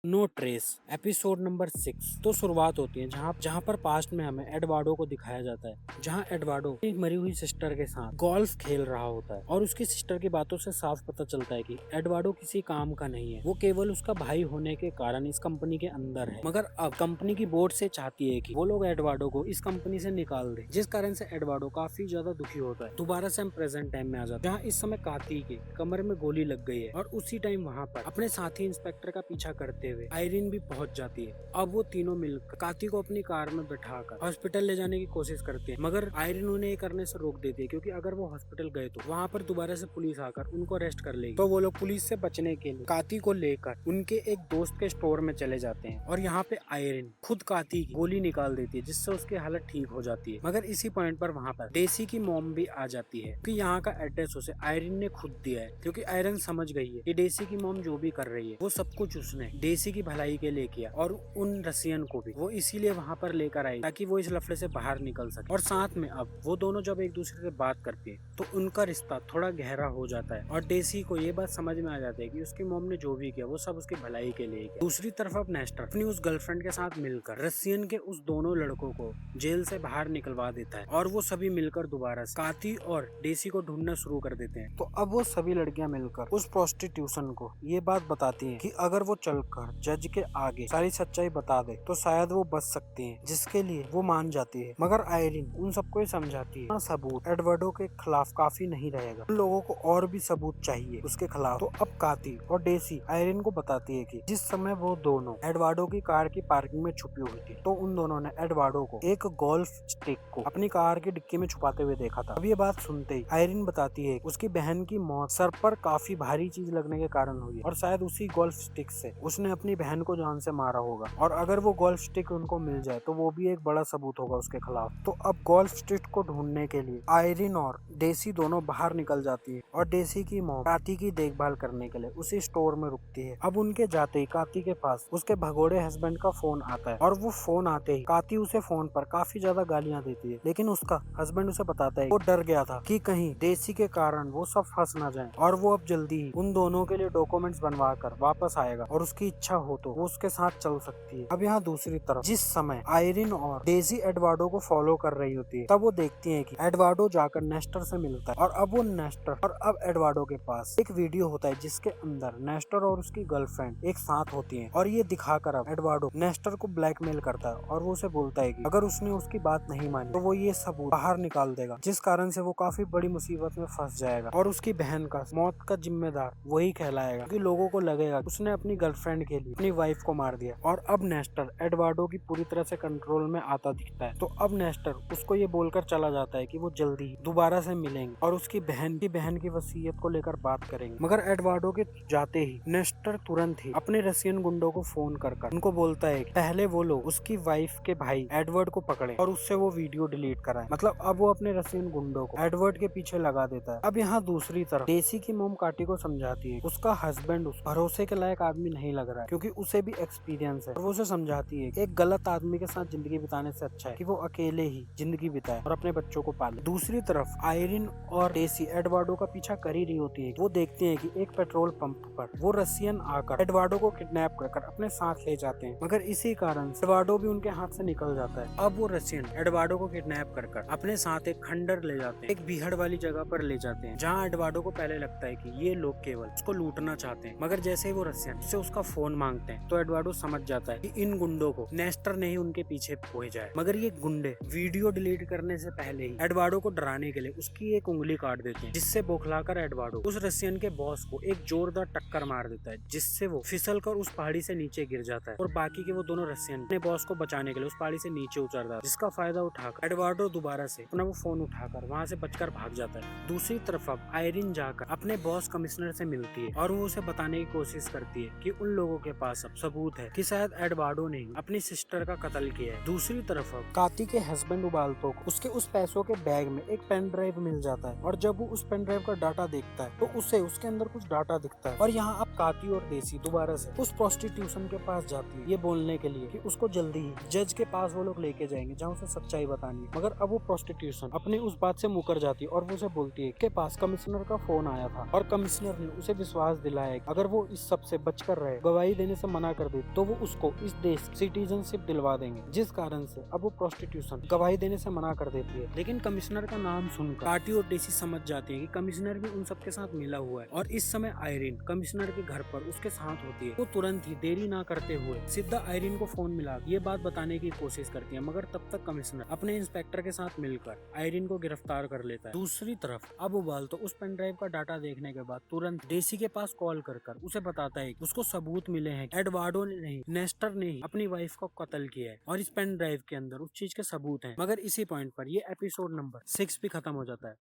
नो ट्रेस एपिसोड नंबर 6 तो शुरुआत होती है जहाँ पर पास्ट में हमें एडवार्डो को दिखाया जाता है जहाँ एडवार्डो एक मरी हुई सिस्टर के साथ गोल्फ खेल रहा होता है और उसकी सिस्टर की बातों से साफ पता चलता है कि एडवार्डो किसी काम का नहीं है, वो केवल उसका भाई होने के कारण इस कंपनी के अंदर है। मगर अब कंपनी की बोर्ड से चाहती है कि वो लोग एडवार्डो को इस कंपनी से निकाल दे जिस कारण से एडवार्डो काफी ज्यादा दुखी होता है। दोबारा से हम प्रेजेंट टाइम में आ जाते हैं जहाँ इस समय काती के कमर में गोली लग गई है और उसी टाइम वहाँ पर अपने साथी इंस्पेक्टर का पीछा करते हुए आयरीन भी पहुंच जाती है। अब वो तीनों मिलकर काती को अपनी कार में बैठाकर हॉस्पिटल ले जाने की कोशिश करते हैं मगर आयरीन उन्हें ये करने से रोक देती है क्योंकि अगर वो हॉस्पिटल गए तो वहाँ पर दोबारा से पुलिस आकर उनको अरेस्ट कर लेगी। तो वो लोग पुलिस से बचने के लिए काती को लेकर उनके एक दोस्त के स्टोर में चले जाते हैं और यहाँ पे आयरीन खुद काती की गोली निकाल देती है जिससे उसकी हालत ठीक हो जाती है। मगर इसी पॉइंट पर वहाँ पर डेसी की मॉम भी आ जाती है कि यहाँ का एड्रेस उसे आयरीन ने खुद दिया है क्योंकि आयरन समझ गई है कि डेसी की मॉम जो भी कर रही है वो सब कुछ उसने डेसी की भलाई के लिए किया और उन रसियन को भी वो इसीलिए वहाँ पर लेकर आई ताकि वो इस लफड़े से बाहर निकल सके। और साथ में अब वो दोनों जब एक दूसरे से बात करते हैं तो उनका रिश्ता थोड़ा गहरा हो जाता है और डेसी को ये बात समझ में आ जाती है कि उसकी मॉम ने जो भी किया वो सब उसकी भलाई के लिए किया। दूसरी तरफ अब नेस्टर अपनी उस गर्लफ्रेंड के साथ मिलकर रसियन के उस दोनों लड़कों को जेल से बाहर निकलवा देता है और वो सभी मिलकर दोबारा काती और डेसी को ढूंढना शुरू कर देते हैं। तो अब वो सभी लड़कियां मिलकर उस प्रोस्टिट्यूशन को ये बात बताती हैं कि अगर वो चलकर जज के आगे सारी सच्चाई बता दे तो शायद वो बच सकती है, जिसके लिए वो मान जाती है। मगर आयरीन उन सबको समझाती है सबूत एडवर्डो के खिलाफ काफी नहीं रहेगा, उन लोगों को और भी सबूत चाहिए उसके खिलाफ। तो अब काती और डेसी आयरीन को बताती है कि जिस समय वो दोनों एडवर्डो की कार की पार्किंग में छुपी हुई थी तो उन दोनों ने एडवर्डो को एक गोल्फ स्टिक को अपनी कार की डिक्की में छुपाते हुए देखा था। अब ये बात सुनते ही आयरीन बताती है उसकी बहन की मौत सर पर काफी भारी चीज लगने के कारण हुई और शायद उसी गोल्फ स्टिक से उसने अपनी बहन को जान से मारा होगा, और अगर वो गोल्फ स्टिक उनको मिल जाए तो वो भी एक बड़ा सबूत होगा उसके खिलाफ। तो अब गोल्फ स्टिक को ढूंढने के लिए आयरिन और डेसी दोनों बाहर निकल जाती है, और डेसी की मॉम काती की देखभाल करने के लिए उसी स्टोर में रुकती है। अब उनके जाते ही काती के पास उसके भगोड़े हस्बैंड का फोन आता है, और वो फोन आते ही काती उसे फोन पर काफी ज्यादा गालियां देती है, लेकिन उसका हस्बैंड उसे बताता है वो डर गया था कि कहीं डेसी के कारण वो सब फंस ना जाए, और वो अब जल्दी ही उन दोनों के लिए डॉक्यूमेंट्स बनवा कर वापस आएगा, और उसकी इच्छा हो तो वो उसके साथ चल सकती है। अब यहाँ दूसरी तरफ जिस समय आयरिन और डेजी एडवार्डो को फॉलो कर रही होती है, तब वो देखती है कि एडवार्डो जाकर नेस्टर से मिलता है, और अब वो नेस्टर और अब एडवार्डो के पास एक वीडियो होता है जिसके अंदर नेस्टर और उसकी गर्लफ्रेंड एक साथ होती है, और ये दिखाकर अब एडवार्डो नेस्टर को ब्लैकमेल करता है, और वो उसे बोलता है कि अगर उसने उसकी बात नहीं मानी तो वो ये सबूत बाहर निकाल देगा, जिस कारण से वो काफी बड़ी मुसीबत में फंस जाएगा, और उसकी बहन का मौत का जिम्मेदार वही कहलाएगा, क्योंकि लोगों को लगेगा उसने अपनी गर्लफ्रेंड के लिए अपनी वाइफ को मार दिया। और अब नेस्टर एडवार्डो की पूरी तरह से कंट्रोल में आता दिखता है। तो अब नेस्टर उसको ये बोलकर चला जाता है कि वो जल्दी दोबारा से मिलेंगे और उसकी बहन की वसीयत को लेकर बात करेंगे। मगर एडवार्डो के जाते ही नेस्टर तुरंत ही अपने रशियन गुंडों को फोन कर उनको बोलता है कि पहले वो लोग उसकी वाइफ के भाई एडवर्ड को पकड़े और उससे वो वीडियो डिलीट कराए। मतलब अब वो अपने रशियन गुंडों को एडवर्ड के पीछे लगा देता है। अब यहाँ दूसरी तरफ डेसी की मोम काटी को समझाती है उसका हस्बैंड उस भरोसे के लायक आदमी नहीं लग रहा है, क्योंकि उसे भी एक्सपीरियंस है, और वो उसे समझाती है एक गलत आदमी के साथ जिंदगी बिताने से अच्छा है कि वो अकेले ही जिंदगी बिताए और अपने बच्चों को पाले। दूसरी तरफ आयरिन और डेसी एडवार्डो का पीछा कर ही रही होती है। वो देखते हैं कि एक पेट्रोल पंप पर वो रशियन आकर एडवार्डो को किडनैप कर अपने साथ ले जाते हैं, मगर इसी कारण एडवार्डो भी उनके हाथ से निकल जाता है। अब वो रशियन एडवार्डो को किडनैप कर अपने साथ एक खंडर ले जाते हैं, एक बीहड़ वाली जगह पर ले जाते हैं, जहाँ एडवार्डो को पहले लगता है कि ये लोग केवल उसको लूटना चाहते हैं, मगर जैसे ही वो रशियन उससे उसका फोन मांगते हैं तो एडवार्डो समझ जाता है कि इन गुंडों को नेस्टर ने ही उनके पीछे भेजा है। मगर ये गुंडे वीडियो डिलीट करने से पहले ही एडवार्डो को डराने के लिए उसकी एक उंगली काट देते हैं, जिससे बौखलाकर एडवार्डो उस रशियन के बॉस को एक जोरदार टक्कर मार देता है, जिससे वो फिसल कर उस पहाड़ी से नीचे गिर जाता है, और बाकी के वो दोनों रशियन अपने बॉस को बचाने के लिए उस पहाड़ी से नीचे उतरता है, जिसका फायदा उठाकर एडवार्डो दोबारा से अपना वो फोन उठाकर वहाँ से बचकर भाग जाता है। दूसरी तरफ अब आयरिन जाकर अपने बॉस कमिश्नर से मिलती है, और वो उसे बताने की कोशिश करती है कि उन लोगों के पास अब सबूत है कि शायद एडवार्डो ने अपनी सिस्टर का कत्ल किया है। दूसरी तरफ अब काती के हस्बैंड उबाल्तो को उसके उस पैसों के बैग में एक पेन ड्राइव मिल जाता है, और जब वो उस पेन ड्राइव का डाटा देखता है तो उसे उसके अंदर कुछ डाटा दिखता है। और यहाँ अब काती और डेसी दोबारा से उस प्रोस्टिट्यूशन के पास जाती है ये बोलने के लिए कि उसको जल्दी ही जज के पास वो लोग लेके जाएंगे जहाँ उसे सच्चाई बतानी है। मगर अब वो प्रोस्टिट्यूशन अपनी उस बात से मुकर जाती है, और वो उसे बोलती है के पास कमिश्नर का फोन आया था, और कमिश्नर ने उसे विश्वास दिलाया कि अगर वो इस सब से बचकर रहे, गवाही देने से मना कर दे, तो वो उसको इस देश सिटीजनशिप दिलवा देंगे, जिस कारण से अब वो प्रोस्टिट्यूशन गवाही देने से मना कर देती है। लेकिन कमिश्नर का नाम सुनकर काटी और डेसी समझ जाती है कि कमिश्नर भी उन सबके साथ मिला हुआ है, और इस समय आयरिन कमिश्नर के घर पर उसके साथ होती है। वो तुरंत ही देरी ना करते हुए सीधा आयरिन को फोन मिला ये बात बताने की कोशिश करती है, मगर तब तक कमिश्नर अपने इंस्पेक्टर के साथ मिलकर आयरिन को गिरफ्तार कर लेता है। दूसरी तरफ अब उबाल्तो उस पेन ड्राइव का डाटा देखने के बाद तुरंत डेसी के पास कॉल कर उसे बताता है कि उसको सबूत मिले हैं एडवार्डो ने नहीं नेस्टर ने ही अपनी वाइफ को कत्ल किया है, और इस पेन ड्राइव के अंदर उस चीज के सबूत हैं। मगर इसी पॉइंट पर ये एपिसोड नंबर 6 भी खत्म हो जाता है।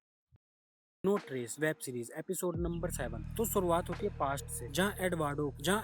No trace web series episode number 7। तो शुरुआत होती है पास्ट से, जहाँ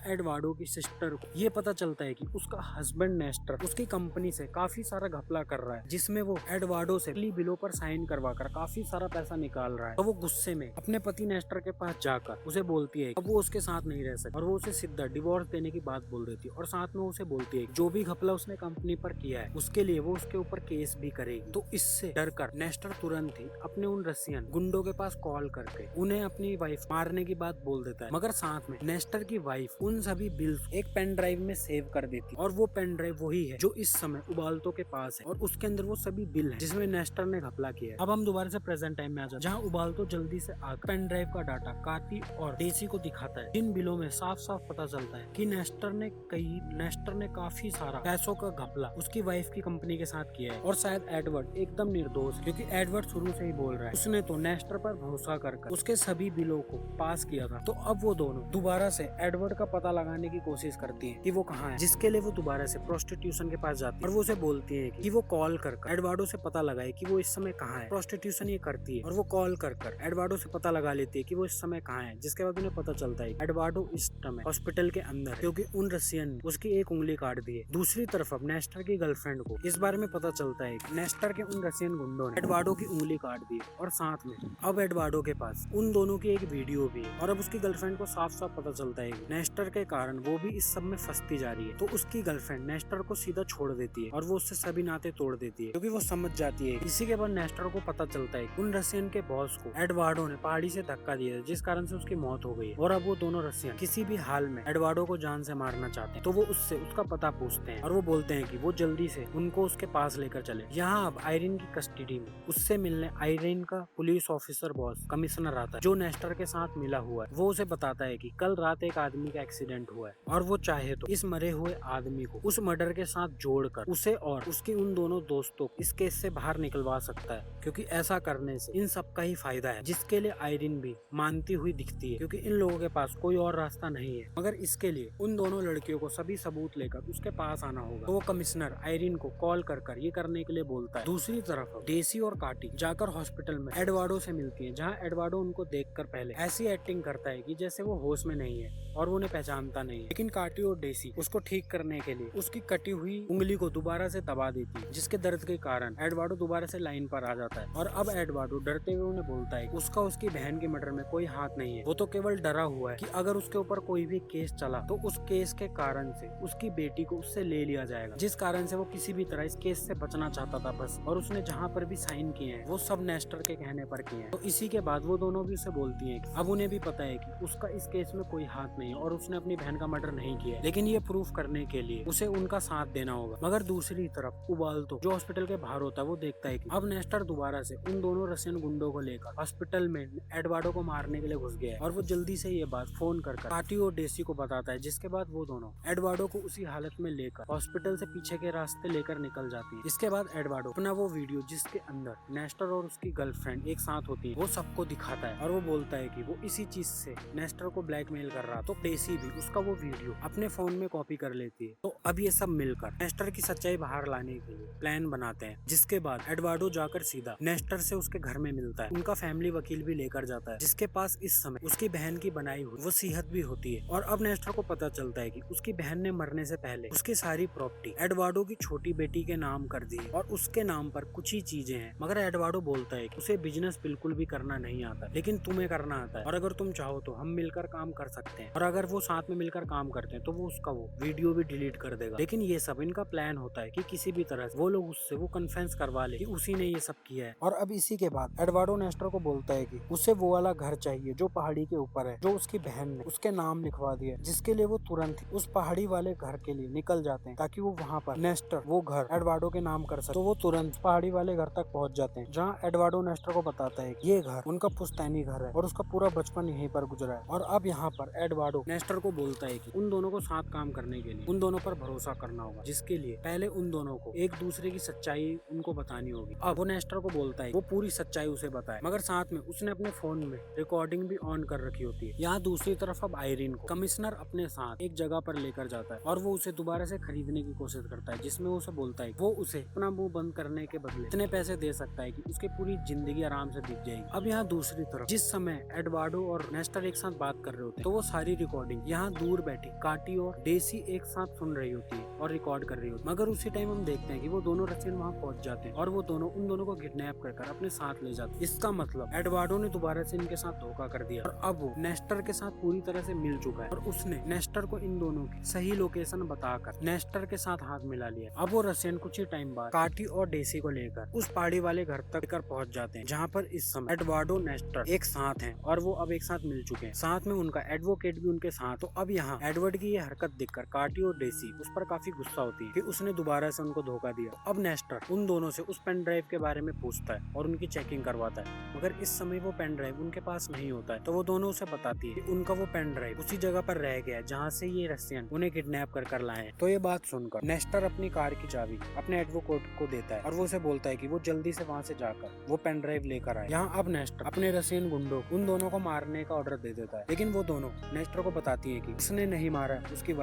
एडवार्डो की सिस्टर को ये पता चलता है कि उसका हस्बैंड नेस्टर उसकी कंपनी से काफी सारा घपला कर रहा है, जिसमें वो एडवार्डो से बिलों पर साइन करवाकर काफी सारा पैसा निकाल रहा है। तो वो गुस्से में अपने पति नेस्टर के पास जाकर उसे बोलती है अब वो उसके साथ नहीं रह सकती, और वो उसे सीधा डिवोर्स देने की बात बोल देती है, और साथ में उसे बोलती है जो भी घपला उसने कंपनी पर किया है उसके लिए वो उसके ऊपर केस भी करेगी। तो इससे डरकर नेस्टर तुरंत ही अपने उन रशियन गुंडों के पास कॉल करके उन्हें अपनी वाइफ मारने की बात बोल देता है, मगर साथ में नेस्टर की वाइफ उन सभी बिल्स एक पेन ड्राइव में सेव कर देती है, और वो पेन ड्राइव वही है जो इस समय उबाल्तो के पास है, और उसके अंदर वो सभी बिल है जिसमें नेस्टर ने घपला किया है। अब हम दोबारा से प्रेजेंट टाइम में आ जाते हैं, जहाँ उबाल्तो जल्दी से आकर पेन ड्राइव का डाटा काती और डेसी को दिखाता है। इन बिलों में साफ साफ पता चलता है कि नेस्टर ने काफी सारा पैसों का घपला उसकी वाइफ की कंपनी के साथ किया है, और शायद एडवर्ड एकदम निर्दोष, क्योंकि एडवर्ड शुरू से ही बोल रहा है उसने तो नेस्टर पर भरोसा कर उसके सभी बिलों को पास किया था। तो अब वो दोनों दोबारा से एडवर्ड का पता लगाने की कोशिश करती हैं कि वो कहाँ है, जिसके लिए वो दोबारा से प्रोस्टिट्यूशन के पास जाती है और वो उसे बोलती है कि वो कॉल कर एडवर्डो से पता लगाए कि वो इस समय कहाँ है। प्रोस्टिट्यूशन ये करती है और वो कॉल कर एडवर्डो से पता लगा लेती है कि वो इस समय कहाँ है, जिसके बाद उन्हें पता चलता है एडवर्डो इस समय हॉस्पिटल के अंदर है, क्योंकि उन रसियन ने उसकी एक उंगली काट दी है। दूसरी तरफ अब नेस्टर की गर्लफ्रेंड को इस बारे में पता चलता है कि नेस्टर के उन रसियन गुंडों ने एडवर्डो की उंगली काट दी है और साथ में अब एडवर्डो के पास उन दोनों की एक वीडियो भी है। और अब उसकी गर्लफ्रेंड को साफ साफ पता चलता है कि नेस्टर के कारण वो भी इस सब में फंसती जा रही है। तो उसकी गर्लफ्रेंड नेस्टर को सीधा छोड़ देती है और वो उससे सभी नाते तोड़ देती है, क्योंकि वो समझ जाती है। इसी के बाद नेस्टर को पता चलता है उन रसियन के बॉस को एडवर्डो ने पहाड़ी से धक्का दिया, जिस कारण से उसकी मौत हो गई है। और अब वो दोनों रसियन किसी भी हाल में एडवर्डो को जान से मारना चाहते हैं। तो वो उससे उसका पता पूछते हैं और वो बोलते हैं कि वो जल्दी से उनको उसके पास लेकर चले। यहाँ अब आयरिन की कस्टडी में उससे मिलने आयरिन का पुलिस ऑफिसर बॉस कमिश्नर आता है, जो नेस्टर के साथ मिला हुआ है। वो उसे बताता है कि कल रात एक आदमी का एक्सीडेंट हुआ है और वो चाहे तो इस मरे हुए आदमी को उस मर्डर के साथ जोड़कर उसे और उसके उन दोनों दोस्तों को इस केस से बाहर निकलवा सकता है, क्योंकि ऐसा करने से इन सब का ही फायदा है। जिसके लिए आयरिन भी मानती हुई दिखती है, क्योंकि इन लोगों के पास कोई और रास्ता नहीं है। मगर इसके लिए उन दोनों लड़कियों को सभी सबूत लेकर उसके पास आना होगा। तो वो कमिश्नर आयरिन को कॉल कर ये करने के लिए बोलता है। दूसरी तरफ डेसी और काटी जाकर हॉस्पिटल में एडवर्डो से मिलती है, जहाँ एडवर्डो उनको देखकर पहले ऐसी एक्टिंग करता है कि जैसे वो होश में नहीं है और वो उन्हें पहचानता नहीं है। लेकिन काटी और डेसी उसको ठीक करने के लिए उसकी कटी हुई उंगली को दोबारा से दबा देती है, जिसके दर्द के कारण एडवर्डो दोबारा से लाइन पर आ जाता है। और अब एडवर्डो डरते हुए उन्हें बोलता है उसका उसकी बहन के मर्डर में कोई हाथ नहीं है। वो तो केवल डरा हुआ है कि अगर उसके ऊपर कोई भी केस चला तो उस केस के कारण से उसकी बेटी को उससे ले लिया जाएगा, जिस कारण से वो किसी भी तरह इस केस से बचना चाहता था बस। और उसने जहाँ पर भी साइन किए हैं वो सब नेस्टर के कहने पर किए हैं। तो इसी के बाद वो दोनों भी उसे बोलती हैं कि अब उन्हें भी पता है कि उसका इस केस में कोई हाथ नहीं है और उसने अपनी बहन का मर्डर नहीं किया है, लेकिन ये प्रूफ करने के लिए उसे उनका साथ देना होगा। मगर दूसरी तरफ उबाल्तो जो हॉस्पिटल के बाहर होता है वो देखता है कि अब नेस्टर दोबारा से उन दोनों रशियन गुंडों को लेकर हॉस्पिटल में एडवर्डो को मारने के लिए घुस गया है। और वो जल्दी से ये बात फोन कर काटी और डेसी को बताता है, जिसके बाद वो दोनों एडवर्डो को उसी हालत में लेकर हॉस्पिटल से पीछे के रास्ते लेकर निकल जाती है। इसके बाद एडवर्डो अपना वो वीडियो जिसके अंदर नेस्टर और उसकी गर्लफ्रेंड एक साथ होती है वो सबको दिखाता है और वो बोलता है कि वो इसी चीज से नेस्टर को ब्लैकमेल कर रहा। तो डेसी भी उसका वो वीडियो अपने फोन में कॉपी कर लेती है। तो अब ये सब मिलकर नेस्टर की सच्चाई बाहर लाने के लिए प्लान बनाते हैं, जिसके बाद एडवर्डो जाकर सीधा नेस्टर से उसके घर में मिलता है। उनका फैमिली वकील भी लेकर जाता है, जिसके पास इस समय उसकी बहन की बनाई हुई वो सेहत भी होती है। और अब नेस्टर को पता चलता है कि उसकी बहन ने मरने से पहले उसकी सारी प्रॉपर्टी एडवर्डो की छोटी बेटी के नाम कर दी है और उसके नाम पर कुछ ही चीजें हैं। मगर एडवर्डो बोलता है कि उसे बिजनेस बिल्कुल भी करना नहीं आता, लेकिन तुम्हें करना आता है और अगर तुम चाहो तो हम मिलकर काम कर सकते हैं। और अगर वो साथ में मिलकर काम करते हैं तो वो उसका वो वीडियो भी डिलीट कर देगा। लेकिन ये सब इनका प्लान होता है कि किसी भी तरह वो लोग उससे वो कन्फेंस करवा ले कि उसी ने ये सब किया है। और अब इसी के बाद एडवर्डो नेस्टर को बोलता है कि उसे वो वाला घर चाहिए जो पहाड़ी के ऊपर है, जो उसकी बहन ने उसके नाम लिखवा दिया, जिसके लिए वो तुरंत ही उस पहाड़ी वाले घर के लिए निकल जाते हैं, ताकि वो वहाँ पर नेस्टर वो घर एडवर्डो के नाम कर सके। तो वो तुरंत पहाड़ी वाले घर तक पहुँच जाते हैं, जहाँ एडवर्डो नेस्टर को बताता है कि ये घर उनका पुश्तैनी घर है और उसका पूरा बचपन यहीं पर गुजरा है। और अब यहाँ पर एडवर्डो नेस्टर को बोलता है कि उन दोनों को साथ काम करने के लिए उन दोनों पर भरोसा करना होगा, जिसके लिए पहले उन दोनों को एक दूसरे की सच्चाई उनको बतानी होगी। अब वो नेस्टर को बोलता है वो पूरी सच्चाई उसे बताए, मगर साथ में उसने अपने फोन में रिकॉर्डिंग भी ऑन कर रखी होती है। यहाँ दूसरी तरफ अब आयरिन को कमिश्नर अपने साथ एक जगह पर लेकर जाता है और वो उसे दोबारा से खरीदने की कोशिश करता है, जिसमें वो उसे बोलता है वो उसे अपना मुंह बंद करने के बदले इतने पैसे दे सकता है कि उसकी पूरी जिंदगी आराम से बीत जाएगी। अब यहाँ दूसरी तरफ जिस समय एडवर्डो और नेस्टर एक साथ बात कर रहे होते हैं तो वो सारी रिकॉर्डिंग यहाँ दूर बैठी काटी और डेसी एक साथ सुन रही होती है और रिकॉर्ड कर रही होती है। मगर उसी टाइम हम देखते हैं कि वो दोनों रशियन वहाँ पहुंच जाते हैं और वो दोनों उन दोनों को किडनैप कर अपने साथ ले जाते हैं। इसका मतलब एडवर्डो ने दोबारा से इनके साथ धोखा कर दिया और अब वो नेस्टर के साथ पूरी तरह से मिल चुका है और उसने नेस्टर को इन दोनों की सही लोकेशन बताकर नेस्टर के साथ हाथ मिला लिया। अब वो रशियन कुछ ही टाइम बाद काटी और डेसी को लेकर उस पहाड़ी वाले घर तक पहुंच जाते हैं, जहाँ पर इस समय एडवर्डो नेस्टर एक साथ हैं और वो अब एक साथ मिल चुके हैं। साथ में उनका एडवोकेट भी उनके साथ। तो अब यहाँ एडवर्ड की ये हरकत देखकर काटी और डेसी उस पर काफी गुस्सा होती है कि उसने दोबारा से उनको धोखा दिया। अब नेस्टर उन दोनों से उस पेन ड्राइव के बारे में पूछता है और उनकी चेकिंग करवाता है, मगर इस समय वो पेन ड्राइव उनके पास नहीं होता है। तो वो दोनों उसे बताती है कि उनका वो पेन ड्राइव उसी जगह पर रह गया है जहाँ से ये रशियन उन्हें किडनैप कर लाए। तो ये बात सुनकर नेस्टर अपनी कार की चाबी अपने एडवोकेट को देता है और वो उसे बोलता है कि वो जल्दी से वहाँ से जाकर वो पेन ड्राइव लेकर आए। यहाँ अब अब नेस्टर अपने रसियन गुंडों उन दोनों को मारने का ऑर्डर दे देता है, लेकिन वो दोनों नेस्टर को बताती है कि उसने नहीं मारा उसकी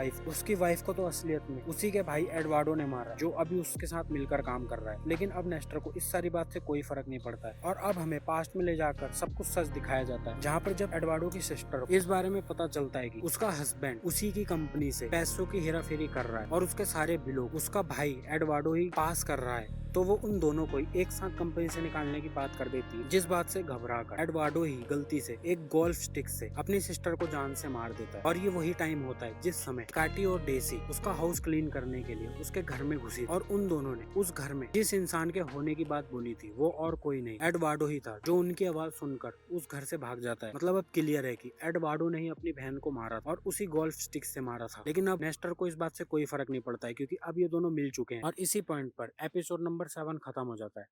वाइफ को तो असलियत में उसी के भाई एडवार्डो ने मारा, जो अभी उसके साथ मिलकर काम कर रहा है। लेकिन अब नेस्टर को इस सारी बात से कोई फर्क नहीं पड़ता है और अब हमें पास्ट में ले जाकर सब कुछ सच दिखाया जाता है, जहाँ पर जब एडवार्डो की सिस्टर इस बारे में पता चलता है कि उसका हस्बैंड उसी की कंपनी से पैसों की हेराफेरी कर रहा है और उसके सारे बिलों उसका भाई एडवार्डो ही पास कर रहा है, तो वो उन दोनों को एक साथ कंपनी से निकालने की बात कर देती है, जिस बात से घबराकर एडवार्डो ही गलती से एक गोल्फ स्टिक से अपनी सिस्टर को जान से मार देता है। और ये वही टाइम होता है जिस समय काटी और डेसी उसका हाउस क्लीन करने के लिए उसके घर में घुसी और उन दोनों ने उस घर में जिस इंसान के होने की बात बोली थी वो और कोई नहीं एडवार्डो ही था, जो उनकी आवाज सुनकर उस घर से भाग जाता है। मतलब अब क्लियर है कि एडवार्डो ने ही अपनी बहन को मारा था और उसी गोल्फ स्टिक से मारा था। लेकिन अब नेस्टर को इस बात से कोई फर्क नहीं पड़ता है, क्योंकि अब ये दोनों मिल चुके हैं और इसी पॉइंट पर एपिसोड नंबर 7 खत्म हो जाता है।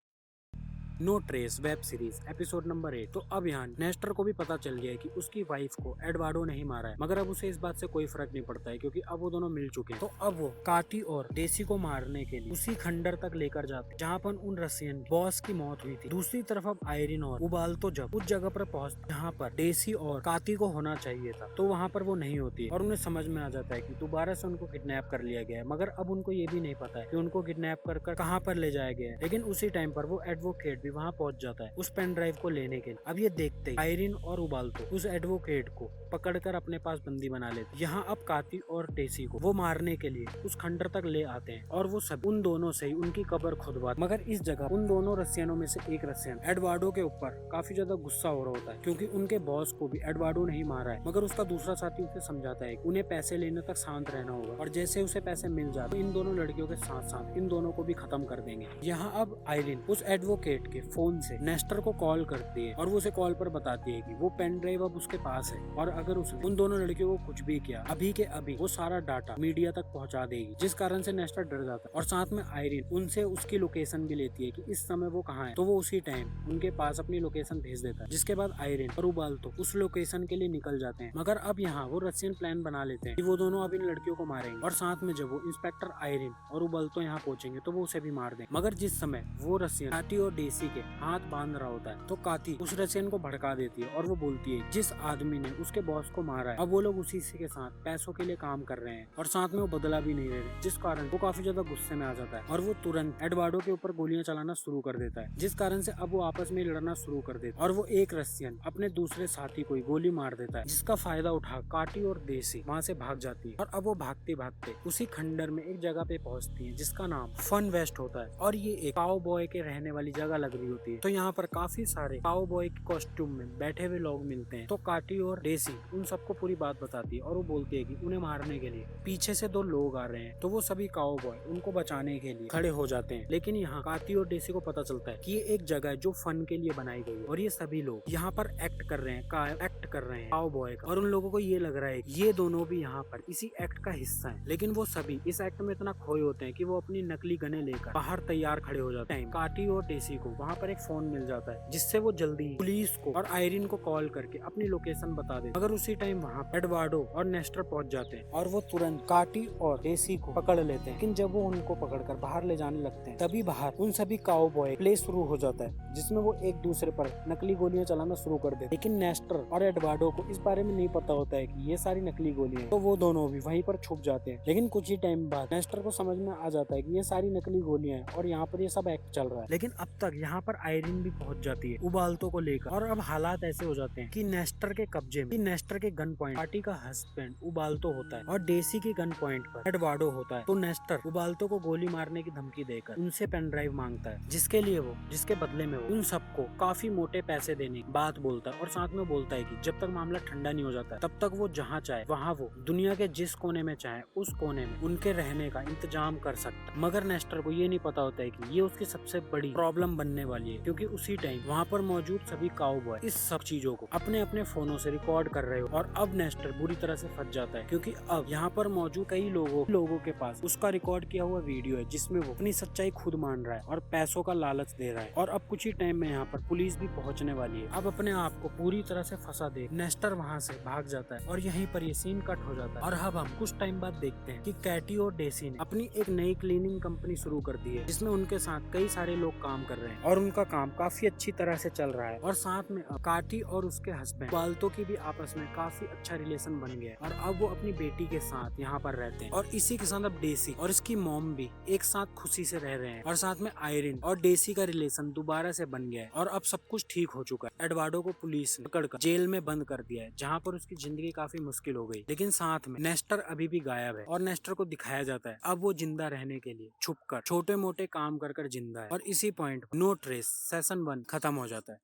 No trace web series episode number 8। तो अब यहाँ नेस्टर को भी पता चल गया है कि उसकी वाइफ को एडवार्डो नहीं मारा है, मगर अब उसे इस बात से कोई फर्क नहीं पड़ता है, क्योंकि अब वो दोनों मिल चुके हैं। तो अब वो काटी और डेसी को मारने के लिए उसी खंडर तक लेकर जाते जहाँ पर उन रसियन बॉस की मौत हुई थी। दूसरी तरफ अब आयरिन और उबाल्तो जब उस जगह पर पहुंचते जहाँ पर डेसी और काती को होना चाहिए था, तो वहाँ पर वो नहीं होती है और उन्हें समझ में आ जाता है कि दोबारा से उनको किडनैप कर लिया गया है। मगर अब उनको ये भी नहीं पता है कि उनको किडनैप कर कहाँ पर ले जाया गया है। लेकिन उसी टाइम पर वो एडवोकेट भी वहाँ पहुंच जाता है उस पेन ड्राइव को लेने के लिए। अब ये देखते ही आयरिन और उबाल्तो उस एडवोकेट को पकड़कर अपने पास बंदी बना लेते। यहाँ अब काती और डेसी को वो मारने के लिए उस खंडर तक ले आते हैं और वो सब उन दोनों से ही उनकी कब्र खुदवाते। मगर इस जगह उन दोनों रसियनों में से एक रसियन एडवार्डो के ऊपर काफी ज्यादा गुस्सा हो रहा होता है, क्योंकि उनके बॉस को भी एडवार्डो नहीं मारा है। मगर उसका दूसरा साथी उसे समझाता है कि उन्हें पैसे लेने तक शांत रहना होगा और जैसे उसे पैसे मिल जाते तो इन दोनों लड़कियों के साथ साथ इन दोनों को भी खत्म कर देंगे। यहाँ अब आयरिन उस एडवोकेट के फोन से नेस्टर को कॉल करती है और वो उसे कॉल पर बताती है कि वो पेन ड्राइव अब उसके पास है और अगर उसने उन दोनों लड़कियों को कुछ भी किया अभी के अभी वो सारा डाटा मीडिया तक पहुंचा देगी, जिस कारण से नेस्टर डर जाता है। और साथ में आयरिन उनसे उसकी लोकेशन भी लेती है कि इस समय वो कहाँ है, तो वो उसी टाइम उनके पास अपनी लोकेशन भेज देता है। जिसके बाद आयरिन और उबाल्तो उस लोकेशन के लिए निकल जाते हैं। मगर अब यहाँ वो रसियन प्लान बना लेते हैं कि वो दोनों अब इन लड़कियों को मारेंगे और साथ में जब वो इंस्पेक्टर आयरिन और उबाल्तो यहाँ पहुंचेंगे तो वो उसे भी मार देंगे। मगर जिस समय वो रसियन काटी और डेसी के हाथ बांध रहा होता है तो काती उस रसियन को भड़का देती है और वो बोलती है जिस आदमी ने उसके बॉस को मारा है अब वो लोग उसी के साथ पैसों के लिए काम कर रहे हैं और साथ में वो बदला भी नहीं ले रहे, जिस कारण वो काफी ज्यादा गुस्से में आ जाता है और वो तुरंत एडवार्डो के ऊपर गोलियां चलाना शुरू कर देता है, जिस कारण से अब वो आपस में लड़ना शुरू कर देता है और वो एक रसियन अपने दूसरे साथी को गोली मार देता है, जिसका फायदा उठा काटी और डेसी वहाँ से भाग जाती है। और अब वो भागते भागते उसी खंडर में एक जगह पे पहुंचती है जिसका नाम फन वेस्ट होता है और ये एक काउ बॉय के रहने वाली जगह लग रही होती है। तो यहाँ पर काफी सारे काउ बॉय के कॉस्ट्यूम में बैठे हुए लोग मिलते हैं। तो काटी और डेसी उन सबको पूरी बात बताती है और वो बोलती है कि उन्हें मारने के लिए पीछे से 2 लोग आ रहे हैं। तो वो सभी काउ बॉय उनको बचाने के लिए खड़े हो जाते हैं। लेकिन यहाँ काटी और डेसी को पता चलता है कि ये एक जगह है जो फन के लिए बनाई गई है और ये सभी लोग यहाँ पर एक्ट कर रहे हैं काउ बॉय का। और उन लोगों को ये लग रहा है कि ये दोनों भी यहाँ पर इसी एक्ट का हिस्सा है। लेकिन वो सभी इस एक्ट में इतना खोए होते हैं कि वो अपनी नकली गने लेकर बाहर तैयार खड़े हो जाते हैं। काटी और डेसी को वहाँ पर एक फोन मिल जाता है जिससे वो जल्दी पुलिस को और आयरिन को कॉल करके अपनी लोकेशन बता देते। मगर उसी टाइम वहाँ एडवार्डो और नेस्टर पहुंच जाते हैं और वो तुरंत काटी और डेसी को पकड़ लेते हैं। लेकिन जब वो उनको पकड़कर बाहर ले जाने लगते हैं तभी बाहर उन सभी काउ बॉय प्ले शुरू हो जाता है जिसमें वो एक दूसरे पर नकली गोलियां चलाना शुरू कर देते। लेकिन नेस्टर और एडवार्डो को इस बारे में नहीं पता होता है कि ये सारी नकली गोलियां हैं, तो वो दोनों भी वहीं पर छुप जाते हैं। लेकिन कुछ ही टाइम बाद नेस्टर को समझ में आ जाता है कि ये सारी नकली गोलियां हैं और यहाँ पर ये सब एक्ट चल रहा है। लेकिन अब तक यहाँ पर आयरिन भी पहुंच जाती है उबाल्तो को लेकर और अब हालात ऐसे हो जाते हैं कि नेस्टर के कब्जे में नेस्टर के गन पॉइंट काटी का हस्बैंड उबाल्तो होता है और डेसी की गन पॉइंट पर एडवार्डो होता है। तो नेस्टर उबाल्तो को गोली मारने की धमकी देकर उनसे पेन ड्राइव मांगता है, जिसके बदले में वो उन सबको काफी मोटे पैसे देने की बात बोलता है और साथ में बोलता है कि जब तक मामला ठंडा नहीं हो जाता तब तक वो जहाँ चाहे वहाँ वो दुनिया के जिस कोने में चाहे उस कोने में उनके रहने का इंतजाम कर सकता है। मगर नेस्टर को ये नहीं पता होता है कि ये उसकी सबसे बड़ी प्रॉब्लम बनने वाली है, क्योंकि उसी टाइम वहाँ पर मौजूद सभी काउ बॉय इस सब चीजों को अपने अपने फोनों से रिकॉर्ड कर रहे हो और अब नेस्टर बुरी तरह से फंस जाता है, क्योंकि अब यहाँ पर मौजूद कई लोगों के पास उसका रिकॉर्ड किया हुआ वीडियो है जिसमें वो अपनी सच्चाई खुद मान रहा है और पैसों का लालच दे रहा है। और अब कुछ ही टाइम में यहाँ पर पुलिस भी पहुंचने वाली है। अब अपने आप को पूरी तरह से फंसा देख नेस्टर वहाँ से भाग जाता है और यहीं पर ये सीन कट हो जाता है। और अब हम कुछ टाइम बाद देखते हैं कि कैटी और डेसी ने अपनी एक नई क्लीनिंग कंपनी शुरू कर दी है, जिसमें उनके साथ कई सारे लोग काम कर रहे हैं और उनका काम काफी अच्छी तरह से चल रहा है। और साथ में काटी और उसके हस्बैंड बाल्टो की भी आपस में काफी अच्छा रिलेशन बन गया है और अब वो अपनी बेटी के साथ यहाँ पर रहते हैं। और इसी के साथ अब डेसी और इसकी मॉम भी एक साथ खुशी से रह रहे हैं और साथ में आयरिन और डेसी का रिलेशन दोबारा से बन गया है और अब सब कुछ ठीक हो चुका है। एडवार्डो को पुलिस ने पकड़कर जेल में बंद कर दिया है, जहाँ पर उसकी जिंदगी काफी मुश्किल हो गई। लेकिन साथ में नेस्टर अभी भी गायब है और नेस्टर को दिखाया जाता है अब वो जिंदा रहने के लिए छुपकर छोटे मोटे काम कर जिंदा है। और इसी पॉइंट नो ट्रेस सेशन 1 खत्म हो जाता है।